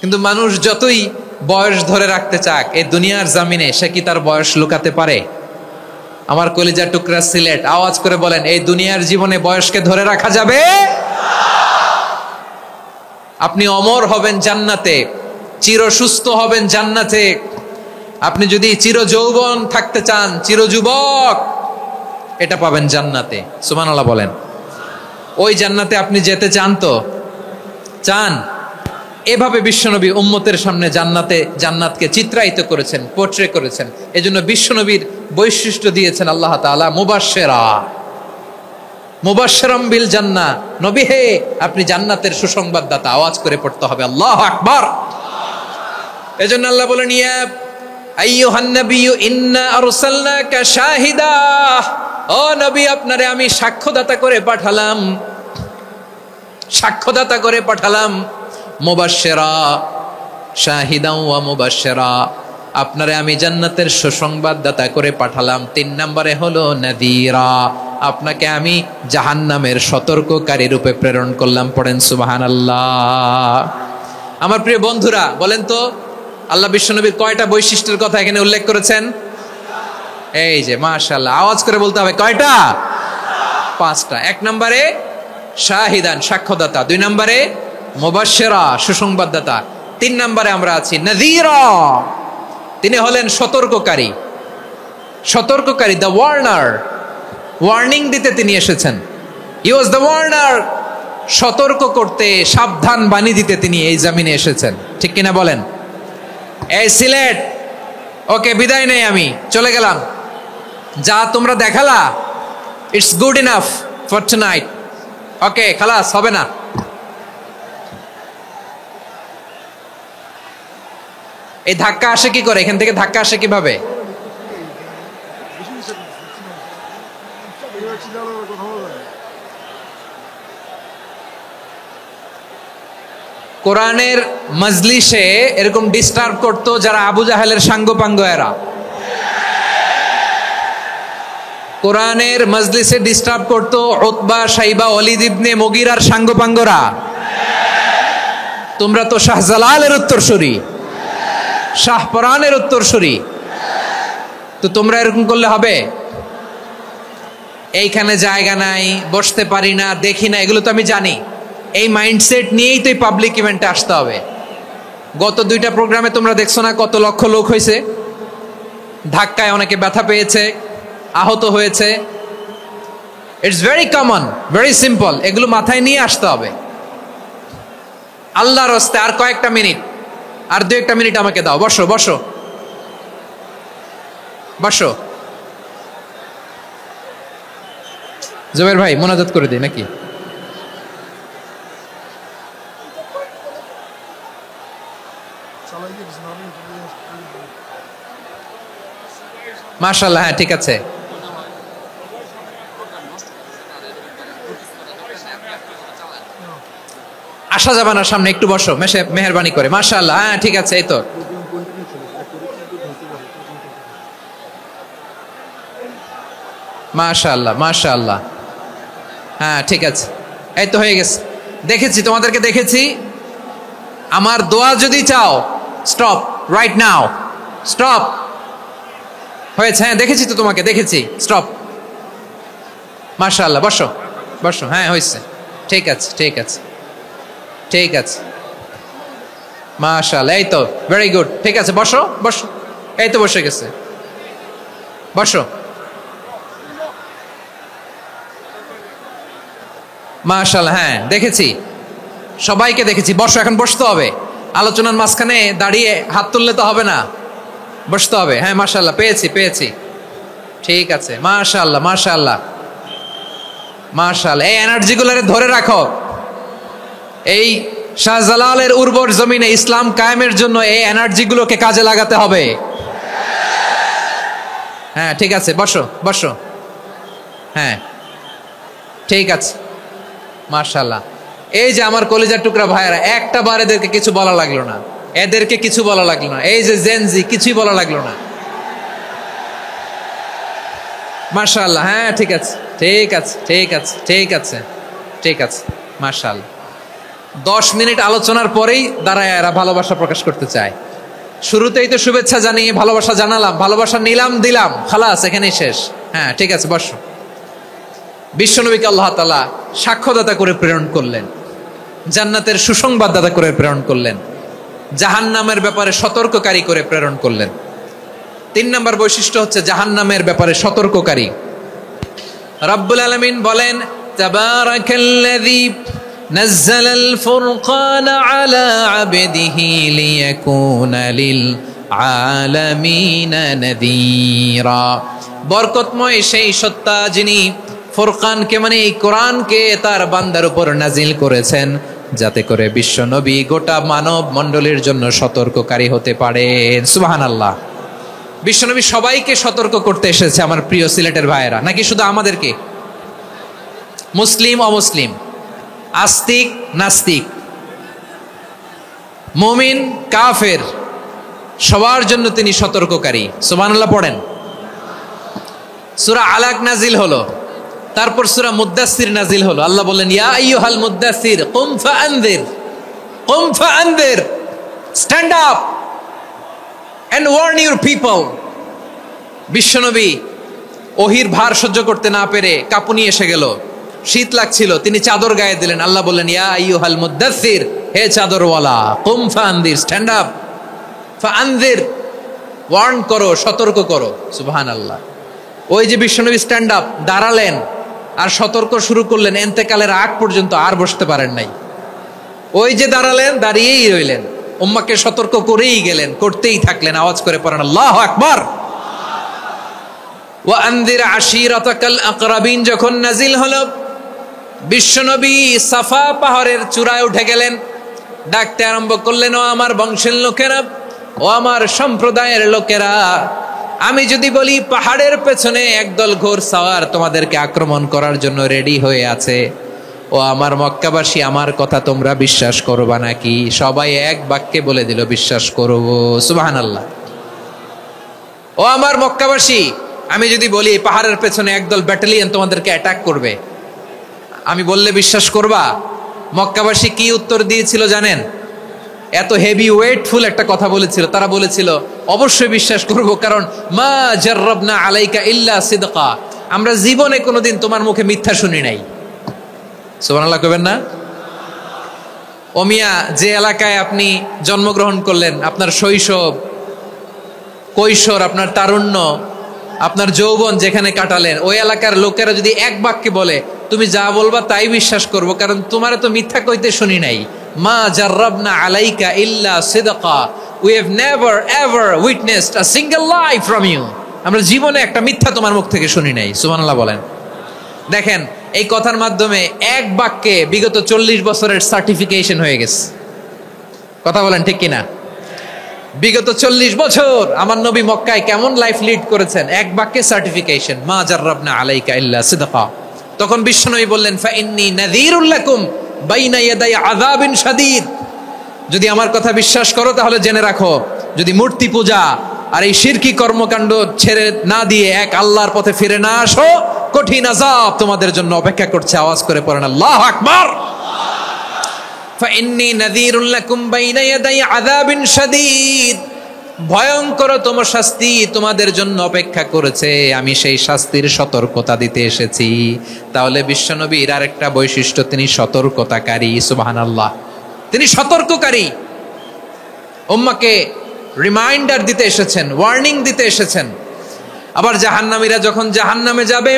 কিন্তু মানুষ যতই বয়স ধরে রাখতে চাক এই দুনিয়ার জামিনে, সে কি তার বয়স লুকাতে পারে? আমার কলিজার টুকরা সিলেট, আওয়াজ করে বলেন, এই দুনিয়ার জীবনে বয়সকে ধরে রাখা যাবে? আপনি অমর হবেন জান্নাতে, চির সুস্থ হবেন জান্নাতে। আপনি যদি চির যৌবন থাকতে চান, চির যুবক, এটা পাবেন জান্নাতে। সুবহানাল্লাহ বলেন। ওই জান্নাতে আপনি যেতে চান তো? চান? এভাবে বিশ্বনবী উম্মতের সামনে জান্নাতকে চিত্রায়িত করেছেন, পোর্ট্রে করেছেন। এজন্য বিশ্বনবীর বৈশিষ্ট্য দিয়েছেন আল্লাহ তাআলা মুবাশশিরাম বিল জান্নাহ। নবী হে, আপনি জান্নাতের সুসংবাদদাতা। আওয়াজ করে পড়তে হবে আল্লাহু আকবার। এজন্য আল্লাহ বলেন, ইয়া আইয়ুহান নাবিয়্যু ইন্না আরসালনাকা শাহিদা। ও নবী, আপনারে আমি সাক্ষ্যদাতা করে পাঠালাম, সাক্ষ্যদাতা করে পাঠালাম। মুবাশশিরা, শাহিদাও ওয়া মুবাশশিরা, আপনারে আমি জান্নাতের সুসংবাদদাতা করে পাঠালাম। 3 নম্বরে হলো নাযীরা, আপনাকে আমি জাহান্নামের সতর্ককারী রূপে প্রেরণ করলাম। পড়েন সুবহানাল্লাহ। আমার প্রিয় বন্ধুরা, বলেন তো আল্লাহ বিশ্বনবীর কয়টা বৈশিষ্ট্যের কথা এখানে উল্লেখ করেছেন? এই যে মাশাআল্লাহ, আওয়াজ করে বলতে হবে, কয়টা? 5টা। 1 নম্বরে শাহিদান, সাক্ষ্যদাতা। 2 নম্বরে মুবাশশিরা, সুসংবাদদাতা। 3 নম্বরে আমরা আছি নাযীরা, তিনি হলেন সতর্ককারী। সতর্ককারী, দ্য ওয়ার্নার, ওয়ার্নিং দিতে তিনি এসেছেন। হি ওয়াজ দ্য ওয়ার্নার, সতর্ক করতে, সাবধান বাণী দিতে তিনি এই জমিনে এসেছেন। ঠিক কিনা বলেন? এই সিলেট, ওকে, বিদায় নেই, আমি চলে গেলাম। যা তোমরা দেখালা, it's good enough for tonight. Okay, খালাস, হবে না। এই ধাক্কা আসে কি করে? এখান থেকে ধাক্কা আসে কিভাবে? কোরআনের মজলিসে এরকম ডিস্টার্ব করতো যারা আবু জাহেলের সাঙ্গপাঙ্গ এরা। কোরআনের মজলিসে ডিস্টার্ব করতো উতবা, শাইবা, ওয়ালিদ ইবনে মুগীরার সাঙ্গপাঙ্গরা। তোমরা তো শাহজালালের উত্তরসূরি, শাহপরানের উত্তরসূরি, তো তোমরা এরকম করলে হবে? এইখানে জায়গা নাই, বসতে পারি না, দেখি না, এগুলো তো আমি জানি। এই মাইন্ডসেট নিয়েই তো এই পাবলিক ইভেন্টে আসতে হবে। গত 2টা প্রোগ্রামে তোমরা দেখছো না কত লক্ষ লোক হয়েছে? ধাক্কায় অনেকে ব্যথা পেয়েছে, আহত হয়েছে। It's very common, very simple. এগুলো মাথায় নিয়ে আসতে হবে। আল্লাহর রাস্তায় আর কয়েকটা মিনিট, আর 2-1টা মিনিট আমাকে দাও। বসো বসো বসো। জুবাইর ভাই, মোনাজাত করে দিই নাকি? মাশাআল্লাহ, হ্যাঁ ঠিক আছে। আসা যাবে না সামনে, একটু বসো মেহেরবানি করে। মাশাআল্লাহ, হ্যাঁ ঠিক আছে। এই তো মাশাআল্লাহ, মাশাআল্লাহ, হ্যাঁ ঠিক আছে। এই তো হয়ে গেছে। দেখেছি, তোমাদেরকে দেখেছি। আমার দোয়া যদি চাও, স্টপ রাইট নাও, স্টপ। হয়েছে? হ্যাঁ দেখেছি তো, তোমাকে দেখেছি। স্টপ। মাশাআল্লাহ, বসো বসো। হ্যাঁ হয়েছে। ঠিক আছে, ঠিক আছে, ঠিক আছে, মাশাআল্লাহ, এই তো ভেরি গুড। ঠিক আছে, বসো বসো, এই তো বসে গেছে, বসো। মাশাআল্লাহ, হ্যাঁ দেখেছি, সবাইকে দেখেছি। বসো, এখন বসতে হবে। আলোচনার মাঝখানে দাঁড়িয়ে হাত তুললে তো হবে না, বসতে হবে। হ্যাঁ মাশাআল্লাহ, পেয়েছি পেয়েছি, ঠিক আছে, মাশাআল্লাহ মাশাআল্লাহ মাশাআল্লাহ। এই এনার্জিগুলোরে ধরে রাখো। এই শাহজালালের উর্বর জমিনে ইসলাম কায়েমের জন্য এই এনার্জিগুলোকে কাজে লাগাতে হবে। হ্যাঁ ঠিক আছে, বসো বসো, হ্যাঁ ঠিক আছে, মাশাআল্লাহ। এই যে আমার কলিজার টুকরা ভাইয়েরা, একটা বার এদেরকে কিছু বলা লাগলো না, এদেরকে কিছু বলা লাগলো না। এই যে জেনজি, কিছুই বলা লাগলো না, মাশাআল্লাহ। হ্যাঁ ঠিক আছে, ঠিক আছে, ঠিক আছে, ঠিক আছে, ঠিক আছে, মাশাআল্লাহ। 10 মিনিট আলোচনার পরেই দাঁড়ায় এরা ভালোবাসা প্রকাশ করতে চায়। শুরুতেই তো শুভেচ্ছা জানিয়ে ভালোবাসা জানালাম, ভালোবাসা নিলাম দিলাম, খালাস, এখানেই শেষ। হ্যাঁ ঠিক আছে, বসো। বিশ্বনবীকে আল্লাহ তাআলা সাক্ষ্যদাতা করে প্রেরণ করলেন, জান্নাতের সুসংবাদদাতা করে প্রেরণ করলেন, জাহান্নামের ব্যাপারে সতর্ককারী করে প্রেরণ করলেন। 3 নম্বর বৈশিষ্ট্য হচ্ছে জাহান্নামের ব্যাপারে সতর্ককারী। রব্বুল আলামিন বলেন, তাবারাকাল্লাযী নাযালাল ফুরকানা আলা আবদিহি লিয়াকুনা লিল আলামিনা নাযীরা। বরকতময় সেই সত্তা যিনি ফুরকানকে মানে এই কোরআনকে তার বান্দার উপর নাজিল করেছেন, যাতে করে বিশ্ব নবী গোটা মানব মণ্ডলীর জন্য সতর্ককারী হতে পারেন। সুবহানাল্লাহ। বিশ্বনবী সবাইকে সতর্ক করতে এসেছে, আমার প্রিয় সিলেটের ভাইয়েরা, নাকি শুধু আমাদেরকে? মুসলিম অমুসলিম, আস্তিক নাস্তিক, মুমিন কাফের, সবার জন্য তিনি সতর্ককারী। সুবহানাল্লাহ পড়েন। সূরা আলাক নাজিল হলো, তারপর সূরা মুদ্দাসসির নাজিল হলো। আল্লাহ বললেন, ইয়া আইয়ুহাল মুদ্দাসসির কুম ফাআনযির, কুম ফাআনযির, stand up and warn your people. বিশ্বনবী ওহির ভার সহ্য করতে না পেরে কাঁপুনি এসে গেল, শীত লাগছিল, তিনি চাদর গায়ে দিলেন। আল্লাহ বললেন, ইয়া আইয়ুহাল মুদ্দাসসির, হে চাদরওয়ালা, কুম ফাআনযির, স্ট্যান্ড আপ, ফাআনযির, ওয়ার্ন করো, সতর্ক করো। সুবহানাল্লাহ। ওই যে বিশ্বনবী স্ট্যান্ড আপ, দাঁড়ালেন আর সতর্ক শুরু করলেন, এন্তেকালের আগ পর্যন্ত আর বসতে পারেন নাই। ওই যে দাঁড়ালেন, দাঁড়িয়েই রইলেন, উম্মাহকে সতর্ক করেই গেলেন, করতেই থাকলেন। আওয়াজ করে পড়েন আল্লাহু আকবার। ওয়া আনযির আশীরাতাকাল আকরাবিন যখন নাজিল হলো, বিশ্বনবী সাফা পাহাড়ের চূড়ায় উঠে গেলেন, ডাকতে আরম্ভ করলেন, ও আমার বংশের লোকেরা, ও আমার সম্প্রদায়ের লোকেরা, আমি যদি বলি পাহাড়ের পেছনে একদল ঘোড়সাওয়ার তোমাদেরকে আক্রমণ করার জন্য রেডি হয়ে আছে, ও আমার মক্কাবাসী, আমার কথা তোমরা বিশ্বাস করবা নাকি? সবাই এক বাক্যে বলে দিল, বিশ্বাস করব। সুবহানাল্লাহ। ও আমার মক্কাবাসী, আমি যদি বলি পাহাড়ের পেছনে একদল ব্যাটালিয়ন তোমাদেরকে অ্যাটাক করবে, আমি বললে বিশ্বাস করবা? মক্কাবাসী কি উত্তর দিয়েছিল জানেন? এত হেভি ওয়েটফুল একটা কথা বলেছিল। তারা বলেছিল, অবশ্যই বিশ্বাস করব, কারণ মা জাররাবনা আলাইকা ইল্লা সিদকা, আমরা জীবনে কোনোদিন তোমার মুখে মিথ্যা শুনি নাই। সুবহানাল্লাহ কইবেন না? ও মিয়া, যে এলাকায় আপনি জন্মগ্রহণ করলেন, আপনার শৈশব, কৈশোর, আপনার তারুণ্য, আপনার যৌবন যেখানে কাটালেন, ওই এলাকার লোকেরা যদি এক বাক্যে বলে তুমি যা বলবা তাই বিশ্বাস করব, কারণ তোমারে তো মিথ্যা কইতে শুনি নাই। মা জাররাবনা আলাইকা ইল্লা সিদকা, we have never ever witnessed a single lie from you, আমরা জীবনে একটা মিথ্যা তোমার মুখ থেকে শুনি নাই। সুবহানাল্লাহ বলেন। দেখেন, এই কথার মাধ্যমে এক বাক্যে বিগত 40 বছরের সার্টিফিকেশন হয়ে গেছে। কথা বলেন ঠিক কিনা? বিগত 40 বছর আমার নবী মক্কায় কেমন লাইফ লিড করেছেন, এক বাক্যে সার্টিফিকেশন, মা জাররাবনা আলাইকা ইল্লা সিদকা। তখন বিশ্বনবী বললেন, ফাইন্নী নাযীরুল লাকুম বাইনা ইয়াদাই আযাবিন শাদীদ, যদি আমার কথা বিশ্বাস করো তাহলে জেনে রাখো, যদি মূর্তি পূজা আর এই শিরকি কর্মকাণ্ড ছেড়ে না দিয়ে এক আল্লাহর পথে ফিরে না আসো, কঠিন আযাব তোমাদের জন্য অপেক্ষা করছে। আওয়াজ করে পড়েন আল্লাহু আকবার। ফাইন্নী নাযীরুল লাকুম বাইনা ইয়াদাই আযাবিন শাদীদ, ভয়ঙ্করতম শাস্তি তোমাদের জন্য অপেক্ষা করেছে, আমি সেই শাস্তির সতর্কতা দিতে এসেছি। তাহলে বিশ্বনবীর আরেকটা বৈশিষ্ট্য, তিনি সতর্কতাকারী। সুবহানাল্লাহ, তিনি সতর্ককারী। উম্মাহকে রিমাইন্ডার দিতে এসেছেন, ওয়ার্নিং দিতে এসেছেন। আবার জাহান্নামীরা যখন জাহান্নামে যাবে,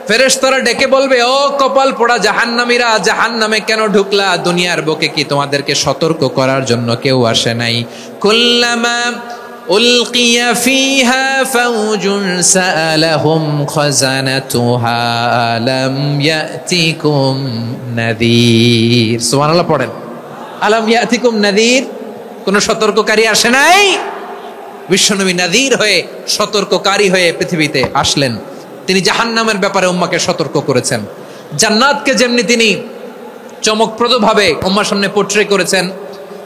ফেরেশতারা ডেকে বলবে, ও কপাল পোড়া জাহান্নামীরা, জাহান্নামে কেন ঢুকলা? দুনিয়ার বুকে কি তোমাদেরকে সতর্ক করার জন্য কেউ আসে নাই? কুল্লামা উলকিয়া ফিহা ফাউজুন সাআলাহুম খাজানাতুহা আলাম ইয়াতিকুম নাযীর। সুবহানাল্লাহ পড়েন, আলাম ইয়াতিকুম নাযীর, কোন সতর্ককারী আসে নাই? বিশ্বনবী নাযীর হয়ে, সতর্ককারী হয়ে পৃথিবীতে আসলেন। তিনি জাহান্নামের ব্যাপারে উম্মাকে সতর্ক করেছেন। জান্নাতকে যেমনি তিনি চমকপ্রদভাবে উম্মার সামনে পোট্রে করেছেন,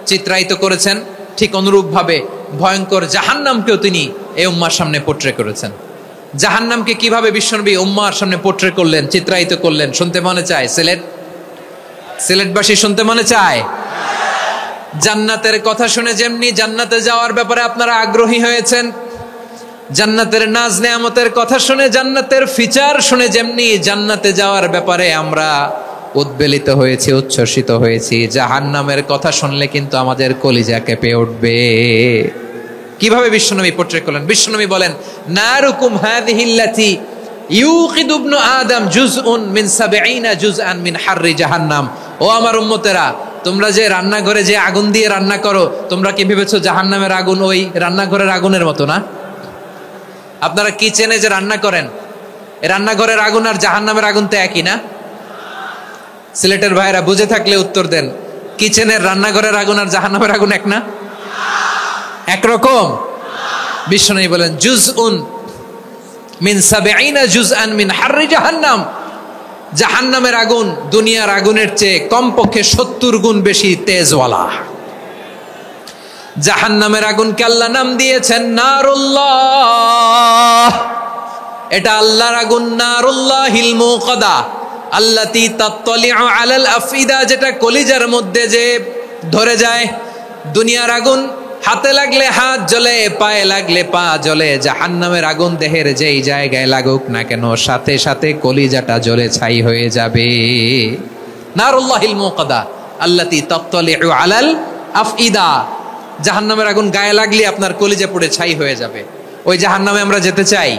চিত্রায়িত করেছেন, ঠিক অনুরূপভাবে ভয়ঙ্কর জাহান্নামকেও তিনি এই উম্মার সামনে পোট্রে করেছেন। জাহান্নামকে কিভাবে বিশ্বনবী উম্মার সামনে পোট্রে করলেন, চিত্রায়িত করলেন, শুনতে মনে চায়? সিলেটবাসী শুনতে মনে চায়? জান্নাতের কথা শুনে যেমনি জান্নাতে যাওয়ার ব্যাপারে আপনারা আগ্রহী হয়েছেন, জান্নাতের নাজ নেয়ামতের কথা শুনে, জান্নাতের ফিচার শুনে যেমনি জান্নাতে যাওয়ার ব্যাপারে আমরা উদ্বেলিত হয়েছি, উচ্ছ্বসিত হয়েছি, জাহান্নামের কথা শুনলে কিন্তু আমাদের কলিজা কেঁপে উঠবে। কিভাবে বিশ্বনবী পোট্রে করলেন? বিশ্বনবী বলেন, নারুকুম হাযিহিল্লাতী ইউকিদু ইবনু আদম জুজউন মিন ৭০ জুজআন মিন হাররি জাহান্নাম। ও আমার উম্মতেরা, তোমরা যে রান্নাঘরে যে আগুন দিয়ে রান্না করো, তোমরা কি ভেবেছো জাহান্নামের আগুন ওই রান্নাঘরের আগুনের মতো না? আপনারা কিচেনে যে রান্না করেন, রান্নাঘরের আগুন আর জাহান্নামের আগুন তো একই না? সিলেটের ভাইরা বুঝে থাকলে উত্তর দেন, কিচেনের রান্নাঘরের আগুন আর জাহান্নামের আগুন এক না? একরকম? বিশ্বনবী বলেন, জুজউন মিন ৭০ জুজআন মিন হাররি জাহান্নাম। জাহান্নামের আগুন দুনিয়ার আগুনের চেয়ে কমপক্ষে ৭০ গুণ বেশি তেজওয়ালা। জাহান্নামের আগুনকে আল্লাহ নাম দিয়েছেন নারুল্লাহ। এটা আল্লাহর আগুন, নারুল্লাহিল মুকাদা আল্লাতী তাত্তালিউ আলাল আফইদা, যেটা কলিজার মধ্যে যে ধরে যায়। দুনিয়ার আগুন হাতে লাগলে হাত জ্বলে, পায়ে লাগলে পা জ্বলে। জাহান্নামের আগুন দেহের যেই জায়গায় লাগুক না কেন, সাথে সাথে কলিজাটা জ্বলে ছাই হয়ে যাবে। নারুল্লাহিল মুকাদা আল্লাতী তাত্তালিউ আলাল আফইদা। জাহান্নামের আগুন গায়ে লাগলে আপনার কলিজা পুড়ে ছাই হয়ে যাবে। ওই জাহান্নামে আমরা যেতে চাই?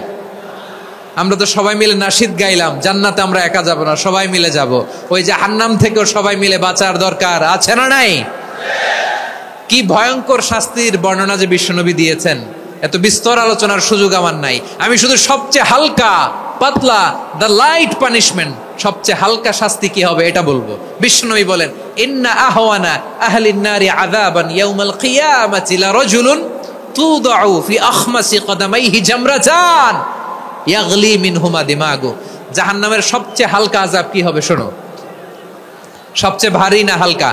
আমরা তো সবাই মিলে নাশিদ গাইলাম, জান্নাতে আমরা একা যাব না, সবাই মিলে যাব। ওই জাহান্নাম থেকেও সবাই মিলে বাঁচার দরকার আছে না নাই? কি ভয়ঙ্কর শাস্তির বর্ণনা যে বিশ্বনবী দিয়েছেন, এত বিস্তর আলোচনার সুযোগ আমার নাই। আমি শুধু সবচেয়ে হালকা পাতলা, দ্য লাইট পানিশমেন্ট, সবচেয়ে হালকা শাস্তি কি হবে এটা বলবো। বিশ্বনবী বলেন, ইন্না আহওয়ানা আহলিন নারি আযাবান ইয়াউমাল কিয়ামাতি লারাজুলুন তুদাউ ফি আখমাসি কদামাইহি জামরাতান ইয়াগলি মিনহুমা দিমাগু। জাহান্নামের সবচেয়ে হালকা আযাব কি হবে শোনো। সবচেয়ে ভারী না হালকা?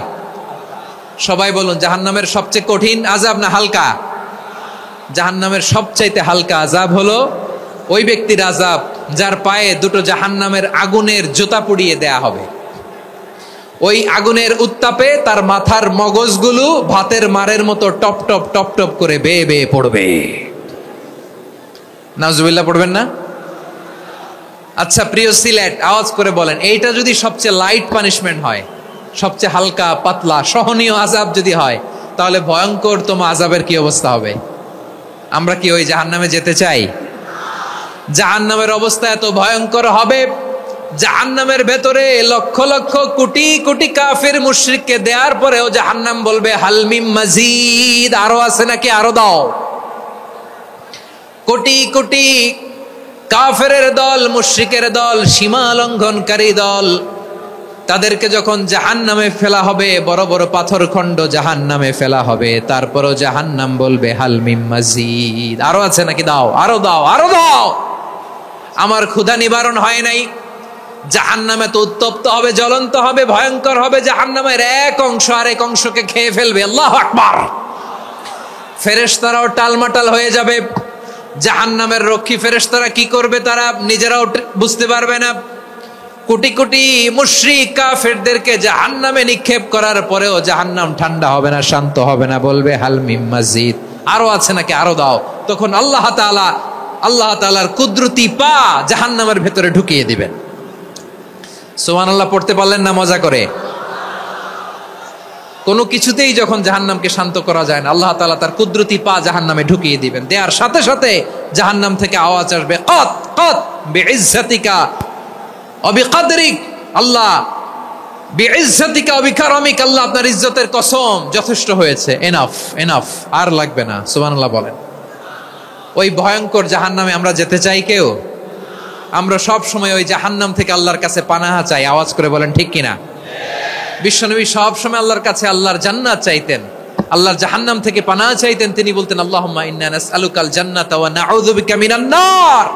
সবাই বলুন, জাহান্নামের সবচেয়ে কঠিন আযাব না হালকা? জাহান্নামের সবচাইতে হালকা আযাব হলো ওই ব্যক্তির আযাব যার পায়ে দুটো জাহান্নামের আগুনের জুতা পুড়িয়ে দেয়া হবে। ওই আগুনের উত্তাপে তার মাথার মগজগুলো ভাতের মারের মতো টপ টপ টপ টপ করে বেয়ে বেয়ে পড়বে। নাউজুবিল্লাহ পড়বেন না? আচ্ছা প্রিয় সিলেট, আওয়াজ করে বলেন, এইটা যদি সবচেয়ে লাইট পানিশমেন্ট হয়, সবচেয়ে হালকা পাতলা সহনীয় আযাব যদি হয়, তাহলে ভয়ঙ্করতম আযাবের কি অবস্থা হবে? আমরা কি ওই জাহান্নামে যেতে চাই? জাহান্নামের অবস্থা এত ভয়ঙ্কর হবে, জাহান্নামের ভেতরে লক্ষ লক্ষ কোটি কোটি কাফির মুশরিককে দেওয়ার পরেও জাহান্নাম বলবে হাল মিন মাজিদ, আরো আছে নাকি, আরো দাও। কোটি কোটি কাফেরের দল, মুশরিকের দল, সীমা লঙ্ঘনকারী দল, তাদেরকে যখন জাহান্নামে ফেলা হবে, বড় বড় পাথর খণ্ড জাহান্নামে ফেলা হবে, তারপরও জাহান্নাম বলবে হাল মিন মাজিদ, আরো আছে নাকি, দাও, আরো দাও, আরো দাও। আমার ক্ষুধা নিবারণ হয় নাই। জাহান্নামে তো উত্তপ্ত হবে, জ্বলন্ত হবে, ভয়ঙ্কর হবে। জাহান্নামের এক অংশ আরেক অংশকে খেয়ে ফেলবে। আল্লাহু আকবার। ফেরেশতারাও টালমাটাল হয়ে যাবে। জাহান্নামের রক্ষী ফেরেশতারা কি করবে তারা নিজেরাও বুঝতে পারবে না। কোটি কোটি মুশরিক কাফেরদেরকে জাহান্নামে নিক্ষেপ করার পরেও জাহান্নাম ঠান্ডা হবে না, শান্ত হবে না, বলবে হাল মিন মাজিদ, আরো আছে নাকি আরো দাও। তখন আল্লাহ তাআলার কুদরতি পা জাহান্নামের ভেতরে ঢুকিয়ে দিবেন। সুবহানাল্লাহ পড়তে পারলেন না মজা করে? কোনো কিছুতেই যখন জাহান্নামকে শান্ত করা যায় না, আল্লাহ তাআলা তার কুদরতি পা জাহান্নামে ঢুকিয়ে দিবেন। দেওয়ার সাথে সাথে জাহান্নাম থেকে আওয়াজ আসবে, কত কত বিইজ্জাতিকা ওয়া বিকদরিক, আল্লাহ বিইজ্জাতিকা ওয়া বিকারামিক, আল্লাহ আপনার ইজ্জতের কসম, যথেষ্ট হয়েছে, এনাফ এনাফ, আর লাগবে না। সুবহানাল্লাহ বলেন। ওই ভয়ঙ্কর জাহান্নামে আমরা যেতে চাই কেউ? আমরা সব সময় ওই জাহান্নাম থেকে আল্লাহর কাছে পানাহা চাই। আওয়াজ করে বলেন ঠিক কিনা? বিশ্বনবী সব সময় আল্লাহর কাছে আল্লাহর জান্নাত চাইতেন, আল্লাহর জাহান্নাম থেকে পানাহা চাইতেন। তিনি বলতেন, আল্লাহুম্মা ইন্না নাসআলুকাল জান্নাতা ওয়া নাউযু বিকা মিনান নার।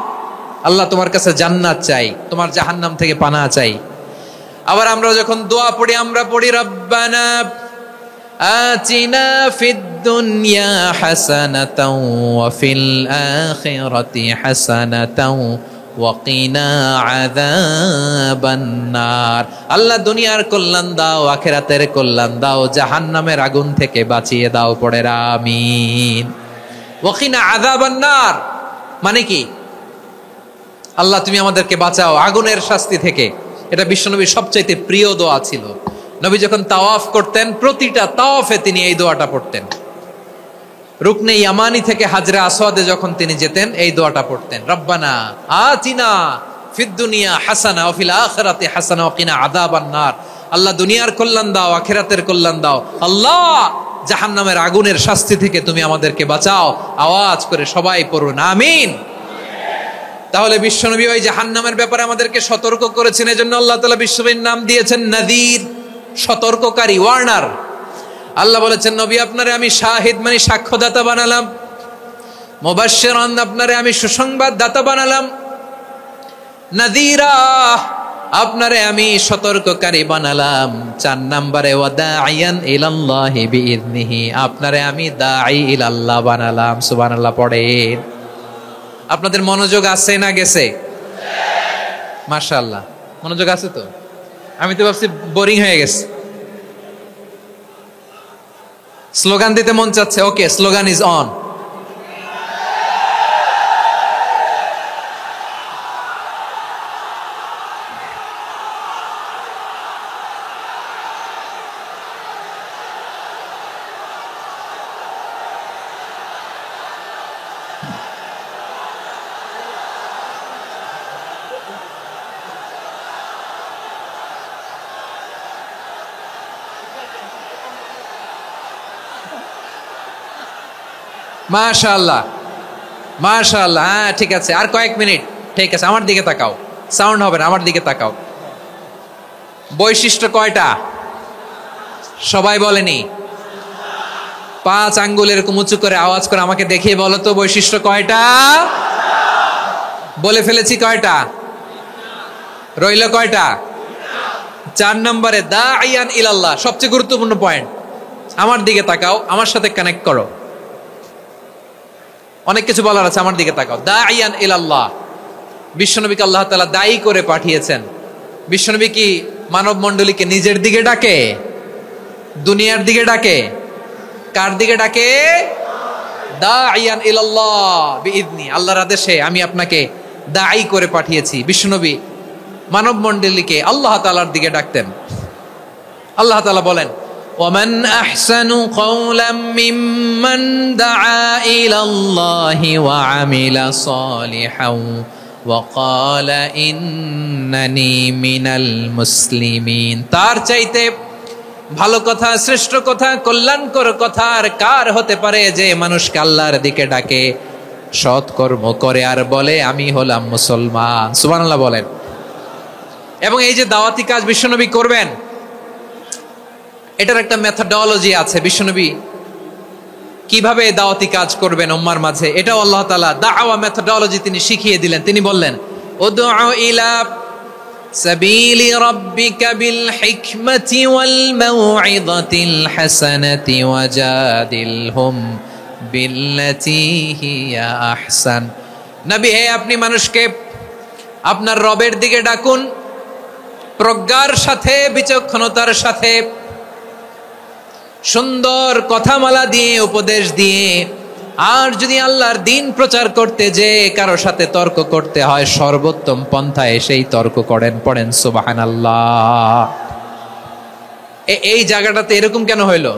আল্লাহ তোমার কাছে জান্নাত চাই, তোমার জাহান্নাম থেকে পানাহা চাই। আবার আমরা যখন দোয়া পড়ি, আমরা পড়ি রব্বানা আতিনা ফিদ দুনিয়া হাসানাতাও ওয়া ফিল আখিরাতি হাসানাতাও ওয়া কিনা আযাবান নার। আল্লাহ দুনিয়ার কল্যাণ দাও, আখিরাতের কল্যাণ দাও, জাহান্নামের আগুন থেকে বাঁচিয়ে দাও। পড়ে আমিন। ওয়া কিনা আযাবান নার মানে কি? আল্লাহ তুমি আমাদেরকে বাঁচাও আগুনের শাস্তি থেকে। এটা বিশ্বনবীর সবচাইতে প্রিয় দোয়া ছিল। নবী যখন তাওয়াফ করতেন, প্রতিটা তাওয়াফে তিনি এই দোয়াটা পড়তেন। রুকনে ইয়ামানি থেকে হাজরে আসওয়াদে যখন তিনি যেতেন, এই দোয়াটা পড়তেন, রব্বানা আতিনা ফিদ দুনিয়া হাসানা ওয়া ফিল আখিরাতি হাসানা ওয়া কিনা আযাবান নার। আল্লাহ দুনিয়ার কল্যাণ দাও, আখিরাতের কল্যাণ দাও। আল্লাহ জাহান্নামের আগুনের শাস্তি থেকে তুমি আমাদেরকে বাঁচাও। আওয়াজ করে সবাই পড়ুন আমিন। তাহলে বিশ্বনবী ওই জাহান্নামের ব্যাপারে আমাদেরকে সতর্ক করেছেন। এজন্য আল্লাহ তাআলা বিশ্বনবীর নাম দিয়েছেন নাযীর, সতর্ককারী, ওয়ার্নার। আল্লাহ বলেছেন, নবী আপনারে আমি শাহিদ মানে সাক্ষ্যদাতা বানালাম, মুবাশশিরান আপনারে আমি সুসংবাদ দাতা বানালাম, নাযীরা আপনারে আমি সতর্ককারী বানালাম। 4 নম্বরে ওয়া দাঈয়ান ইলাল্লাহি বিইذনিহি, আপনারে আমি দাঈ ইলাল্লাহ বানালাম। সুবহানাল্লাহ পড়েন। আপনাদের মনোযোগ আছে না গেছে? মাশাআল্লাহ মনোযোগ আছে তো। আমি তো ভাবছি বোরিং হয়ে গেছে। স্লোগান দিতে মন চাচ্ছে। ওকে, স্লোগান ইজ অন। মাশাআল্লাহ মাশাআল্লাহ। হ্যাঁ ঠিক আছে, আর কয়েক মিনিট। ঠিক আছে, আমার দিকে তাকাও, সাউন্ড হবে না, আমার দিকে তাকাও। বৈশিষ্ট্য কয়টা সবাই বলেনি? 5 আঙ্গুল এরকম উঁচু করে আওয়াজ করে আমাকে দেখিয়ে বলো তো বৈশিষ্ট্য কয়টা? বলে ফেলেছি কয়টা? রইল কয়টা? 4 নম্বরে দাঈয়ান ইলাল্লাহ, সবচেয়ে গুরুত্বপূর্ণ পয়েন্ট। আমার দিকে তাকাও, আমার সাথে কানেক্ট করো। অনেক কিছু বলার আছে, আমার দিকে তাকাও। দাঈয়ান ইলাল্লাহ, বিশ্বনবীকে আল্লাহ তাআলা দায়ী করে পাঠিয়েছেন। বিশ্বনবী কি মানব মণ্ডলীকে নিজের দিকে ডাকে? দুনিয়ার দিকে ডাকে? কার দিকে ডাকে? দাঈয়ান ইলাল্লাহ বিইذনি, আল্লাহর আদেশে আমি আপনাকে দায়ী করে পাঠিয়েছি। বিশ্বনবী মানব মণ্ডলীকে আল্লাহ তাআলার দিকে ডাকতেন। আল্লাহ তাআলা বলেন, ومن أحسن قولا ممن دعا إلى الله وعمل صالحا وقال إنني من المسلمين। তার চাইতে ভালো কথা, শ্রেষ্ঠ কথা, কল্যাণকর কথা আর কার হতে পারে যে মানুষকে আল্লাহর দিকে ডাকে, সৎ কর্ম করে আর বলে আমি হলাম মুসলমান। সুবহানাল্লাহ বলেন। এবং এই যে দাওয়াতি কাজ বিশ্বনবী করবেন, এটার একটা মেথডোলজি আছে। বিশ্বনবী কিভাবে দাওয়াতি কাজ করবেন উম্মার মাঝে, এটাও আল্লাহ তাআলা দাওয়া মেথডোলজি তিনি শিখিয়ে দিলেন। তিনি বললেন, উদউ ইলা সাবিলি রাব্বিকা বিল হিকমাতি ওয়াল মাউইযাতিল হাসানাতি ওয়াজাদিলহুম বিল্লাতী হিয়া আহসান। নবী হে, আপনি মানুষকে আপনার রবের দিকে ডাকুন প্রজ্ঞার সাথে, বিচক্ষণতার সাথে, সুন্দর কথামালা দিয়ে, উপদেশ দিয়ে, আর যদি আল্লাহর দিন প্রচার করতে যে কারো সাথে তর্ক করতে হয়, সর্বোত্তম পন্থায় সেই তর্ক করেন। পড়েন সুবহানাল্লাহ। এই জায়গাটাতে এরকম কেন হইলো?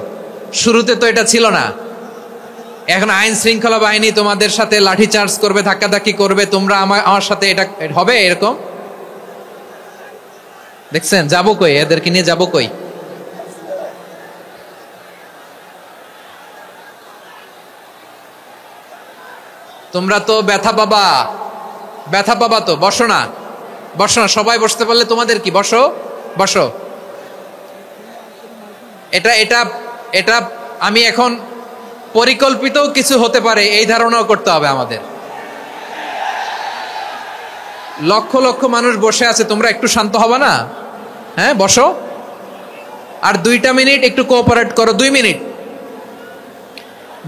শুরুতে তো এটা ছিল না। এখন আইন শৃঙ্খলা বাহিনী তোমাদের সাথে লাঠি চার্জ করবে, ধাক্কাধাক্কি করবে, তোমরা আমার সাথে এটা হবে এরকম? দেখছেন যাবো কই? এদেরকে নিয়ে যাবো কই? তোমরা তো ব্যথা পাবা, ব্যথা পাবা তো। বসো না, বসো না, সবাই বসতে পারলে তোমাদের কি? বসো বসো। এটা এটা এটা আমি এখন পরিকল্পিত কিছু হতে পারে এই ধারণাও করতে হবে আমাদের। লক্ষ লক্ষ মানুষ বসে আছে, তোমরা একটু শান্ত হবা না? হ্যাঁ বসো। আর 2টা মিনিট একটু কোঅপারেট করো। 2 মিনিট,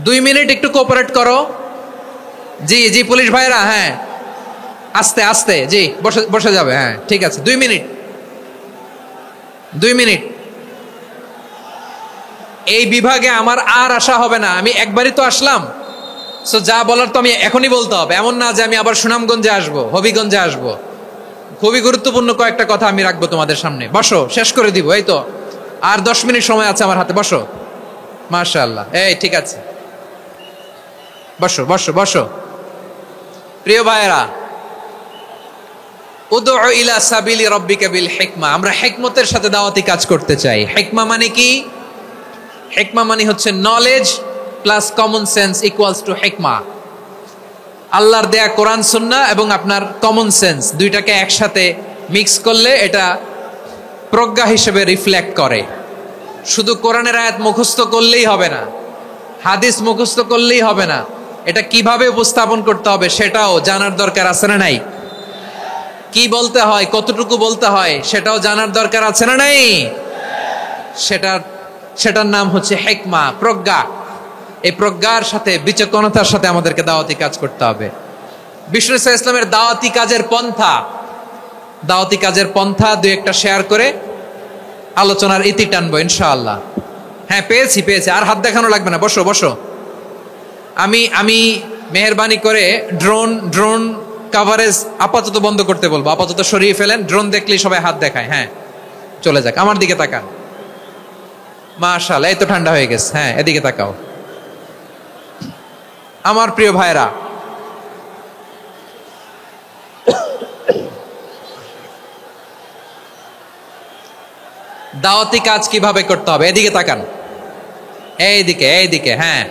2 মিনিট একটু কোঅপারেট করো। জি জি পুলিশ ভাইরা, হ্যাঁ আস্তে আস্তে, জি বসে বসে যাবে। হ্যাঁ ঠিক আছে, 2 মিনিট, 2 মিনিট। এই বিভাগে আমার আর আসা হবে না, আমি একবারই তো আসলাম। সো যা বলার তো আমি এখনই বলতে হবে, এমন না যে আমি আবার সুনামগঞ্জে আসবো, হবিগঞ্জে আসবো। খুবই গুরুত্বপূর্ণ কয়েকটা কথা আমি রাখবো তোমাদের সামনে। বসো, শেষ করে দিব। এই তো আর 10 মিনিট সময় আছে আমার হাতে। বসো। মাশাআল্লাহ, এই ঠিক আছে, বসো বসো বসো। প্রিয় ভাইয়েরা, উদউ ইলা সাবিলি রাব্বিকা বিল হিকমা। আমরা হিকমতের সাথে দাওয়াতি কাজ করতে চাই। হিকমা মানে কি? হিকমা মানে হচ্ছে knowledge plus common sense equals to হিকমা। আল্লাহর দেয়া কোরআন সুন্নাহ এবং আপনার কমন সেন্স দুইটাকে একসাথে মিক্স করলে এটা প্রজ্ঞা হিসেবে রিফ্লেক্ট করে। শুধু কোরআনের আয়াত মুখস্থ করলেই হবে না, হাদিস মুখস্থ করলেই হবে না, এটা কিভাবে উপস্থাপন করতে হবে সেটাও জানার দরকার আছে না নাই? কি বলতে হয়, কতটুকু বলতে হয় সেটাও জানার দরকার আছে না নাই? সেটার নাম হচ্ছে হিকমা, প্রজ্ঞা। এই প্রজ্ঞার সাথে, বিচক্ষণতার সাথে আমাদেরকে দাওয়াতি কাজ করতে হবে। বিষ্ণু ইসলামের দাওয়াতি কাজের পন্থা 2-1টা শেয়ার করে আলোচনার ইতি টানবো ইনশাআল্লাহ। হ্যাঁ পেয়েছি, আর হাত দেখানো লাগবে না। বসো বসো। আমি মেহেরবানি করে ড্রোন কাভারেজ আপাতত বন্ধ করতে বলবো, আপাতত সরিয়ে ফেলেন। ড্রোন দেখলেই সবাই হাত দেখায়। হ্যাঁ চলে যাক, আমার দিকে তাকান। মাশাআল্লাহ, এই তো ঠান্ডা হয়ে গেছে। হ্যাঁ এদিকে তাকাও। আমার প্রিয় ভাইরা, দাওয়াতি কাজ কিভাবে করতে হবে এদিকে তাকান। এইদিকে, হ্যাঁ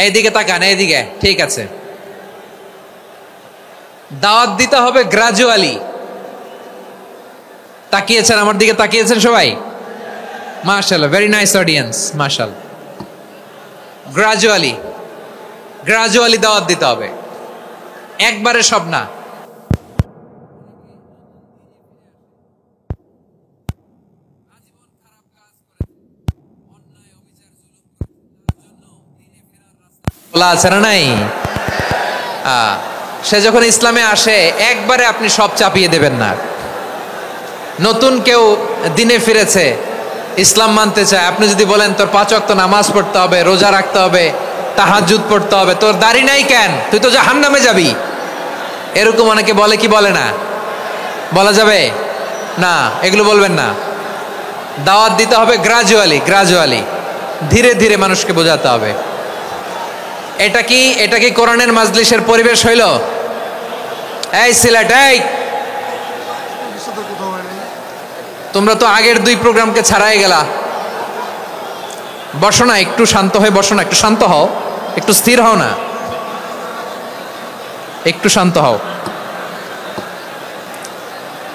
এইদিকে তাকান, এইদিকে, ঠিক আছে। দাওয়াত দিতে হবে গ্রাজুয়ালি। তাকিয়েছেন আমার দিকে, তাকিয়েছেন সবাই? মাশাআল্লাহ, ভেরি নাইস অডিয়েন্স, মাশাআল্লাহ। গ্রাজুয়ালি দাওয়াত দিতে হবে, একবারে সব না। বলা আছে না নাই? সে যখন ইসলামে আসে একবারে আপনি সব চাপিয়ে দেবেন না। নতুন কেউ দিনে ফিরেছে, ইসলাম মানতে চায়, আপনি যদি বলেন তোর 5 ওয়াক্ত নামাজ পড়তে হবে, রোজা রাখতে হবে, তাহাজ্জুদ পড়তে হবে, তোর দাড়ি নাই কেন, তুই তো জাহান্নামে যাবি, এরকম অনেকে বলে কি বলে না? বলা যাবে না, এগুলো বলবেন না। দাওয়াত দিতে হবে গ্রাজুয়ালি, ধীরে ধীরে মানুষকে বোঝাতে হবে। এটা কি কোরআনের মাজলিসের পরিবেশ হইল? এই সিলেট, এই তোমরা তো আগের 2 প্রোগ্রামকে ছাড়াই গেলা। বসো না, একটু শান্ত হয়ে বসো না, একটু শান্ত হও, একটু স্থির হও না, একটু শান্ত হও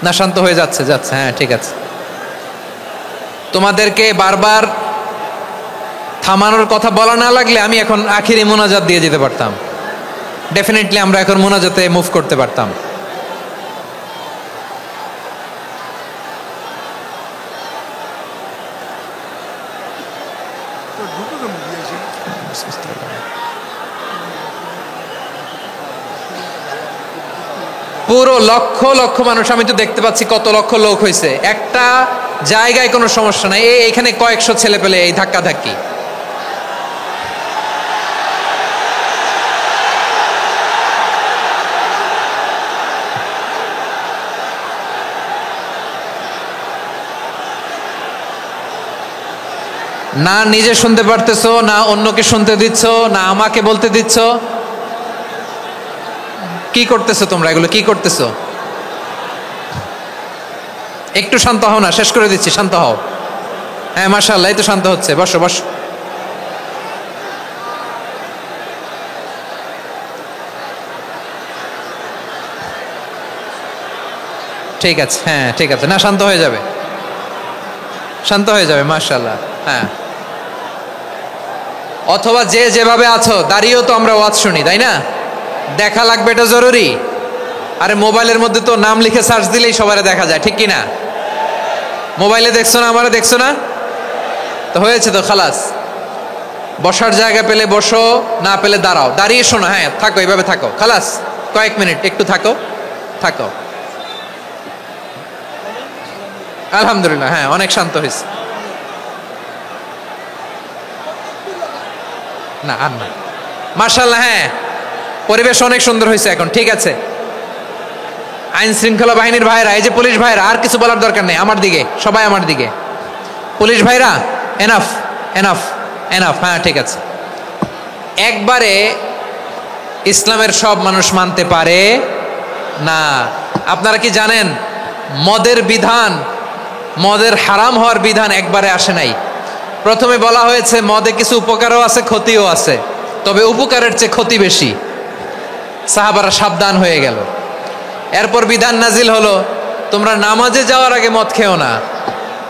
না। শান্ত হয়ে যাচ্ছে। হ্যাঁ ঠিক আছে। তোমাদেরকে বারবার থামানোর কথা বলা না লাগলে আমি এখন আখিরি মোনাজাত দিয়ে যেতে পারতাম। ডেফিনেটলি আমরা এখন মোনাজাতে মুভ করতে পারতাম। পুরো লক্ষ লক্ষ মানুষ, আমি তো দেখতে পাচ্ছি কত লক্ষ লোক হয়েছে। একটা জায়গায় কোনো সমস্যা নাই, এইখানে কয়েকশো ছেলে পেলে এই ধাক্কা ধাক্কি। না নিজে শুনতে পারতেছো, না অন্যকে শুনতে দিচ্ছ, না আমাকে বলতে দিচ্ছ। কি করতেছো তোমরা, এগুলো কি করতেছো? একটু শান্ত হও না, শেষ করে দিচ্ছি, শান্ত হও। হ্যাঁ মাশাআল্লাহ, এই তো শান্ত হচ্ছে, বসো বসো। ঠিক আছে, হ্যাঁ ঠিক আছে, না শান্ত হয়ে যাবে, শান্ত হয়ে যাবে, মাশাআল্লাহ। হ্যাঁ, অথবা যে যেভাবে আছো দাঁড়িয়েও তো আমরা ওয়াজ শুনি, তাই না? দেখা লাগবে, এটা জরুরি। আরে মোবাইলের মধ্যে তো নাম লিখে সার্চ দিলেই সবারে দেখা যায়, ঠিক কি না? মোবাইলে দেখছো না, আমারে দেখছো না, তো হয়েছে তো, খালাস। বসার জায়গা পেলে বসো, না পেলে দাঁড়াও, দাঁড়িয়ে শোনো। হ্যাঁ থাকো, এইভাবে থাকো, খালাস। কয়েক মিনিট একটু থাকো, থাকো। আলহামদুলিল্লাহ, হ্যাঁ অনেক শান্ত হয়েছে। না আর না, মাশাআল্লাহ, হ্যাঁ পরিবেশ অনেক সুন্দর হয়েছে এখন, ঠিক আছে। আইন শৃঙ্খলা বাহিনীর ভাইরা, এই যে পুলিশ ভাইরা, আর কিছু বলার দরকার নেই, আমার দিকে সবাই, আমার দিকে। পুলিশ ভাইরা এনাফ, এনাফ, এনাফ, হ্যাঁ ঠিক আছে। একবারে ইসলামের সব মানুষ মানতে পারে না। আপনারা কি জানেন মদের বিধান, মদের হারাম হওয়ার বিধান একবারে আসে নাই। প্রথমে বলা হয়েছে মদে কিছু উপকারও আছে, ক্ষতিও আছে, তবে উপকারের চেয়ে ক্ষতি বেশি। সাহাবারা সাবধান হয়ে গেল। এরপর বিধান নাজিল হলো, তোমরা নামাজে যাওয়ার আগে মদ খেও না।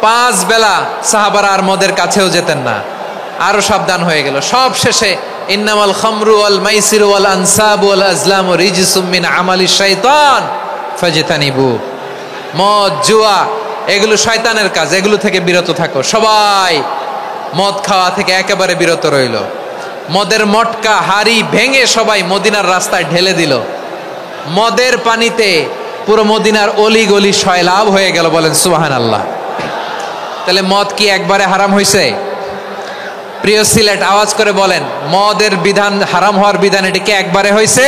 5 বেলা সাহাবারা আর মদের কাছেও যেতেন না, আরো সাবধান হয়ে গেল। সব শেষে ইন্নামাল খামরু ওয়াল মাইসিরু ওয়াল আনসাবু ওয়াল আজলামু রিজসুম মিন আমালিশ শাইতান ফাজতানিবু। মদ, জুয়া এগুলো শয়তানের কাজ, এগুলো থেকে বিরত থাকো। সবাই মদ খাওয়া থেকে একেবারে বিরত রইল। মদের মটকা হাড়ি ভেঙে সবাই মদিনার রাস্তায় ঢেলে দিল। মদের পানিতে পুরো মদিনার অলি গলি সয়লাভ হয়ে গেল, বলেন সুবহানাল্লাহ। তাহলে মদ কি একবারে হারাম হয়েছে? প্রিয় সিলেট আওয়াজ করে বলেন, মদের বিধান, হারাম হওয়ার বিধান এটি কি একবারে হয়েছে?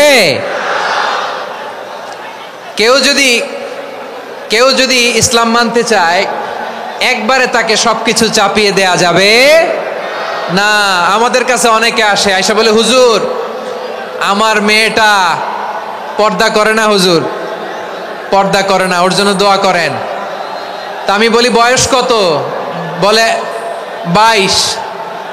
কেউ যদি ইসলাম মানতে চায়, একবারে তাকে সবকিছু চাপিয়ে দেয়া যাবে না। আমাদের কাছে অনেকে আসে, আয়সা বলে, হুজুর আমার মেয়েটা পর্দা করে না, হুজুর পর্দা করে না, ওর জন্য দোয়া করেন। তা আমি বলি বয়স কত? বলে 22।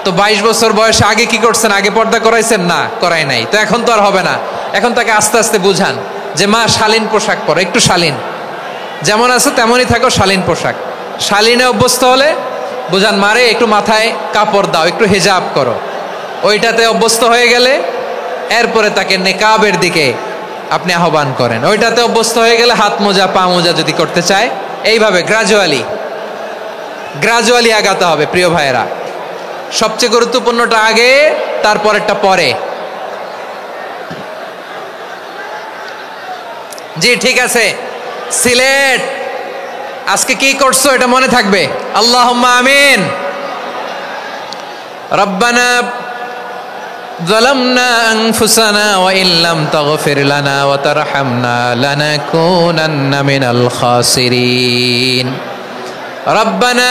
তো 22 বছর বয়সে আগে কি করছেন? আগে পর্দা করাইছেন? না, করাই নাই। তো এখন তো আর হবে না। এখন তাকে আস্তে আস্তে বুঝান যে মা শালীন পোশাক পরো, একটু শালীন, যেমন আছে তেমনই থাকো, শালীন পোশাক। শালীনে অভ্যস্ত হলে বুঝান, মারে একটু মাথায় কাপড় দাও, একটু হেজাব করো। ওইটাতে অভ্যস্ত হয়ে গেলে এরপরে তাকে নেকাবের দিকে আপনি আহ্বান করেন। ওইটাতে অভ্যস্ত হয়ে গেলে হাত মোজা, পা মোজা যদি করতে চায়, এইভাবে গ্রাজুয়ালি আগাতে হবে। প্রিয় ভাইয়েরা, সবচেয়ে গুরুত্বপূর্ণটা আগে, তারপরেরটা পরে। জি ঠিক আছে। সিলেট আজকে কি করছো এটা মনে থাকবে, আল্লাহুম্মা আমিন। রব্বানা যালামনা আনফুসানা ওয়া ইল্লাম তাগফির লানা ওয়া তারহামনা লানাকুনান্না মিনাল খাসিরিন। রব্বানা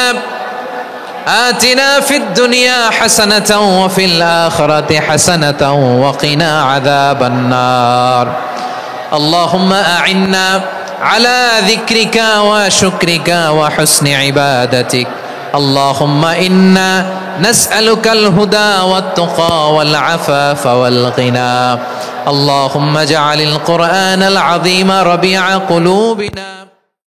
آتنا في الدنيا حسنة وفي الآخرة حسنة وقنا عذاب النار. اللهم أعنا على ذكرك وشكرك وحسن عبادتك. اللهم إنا نسألك الهدى والتقى والعفاف والغنى. اللهم اجعل القرآن العظيم ربيع قلوبنا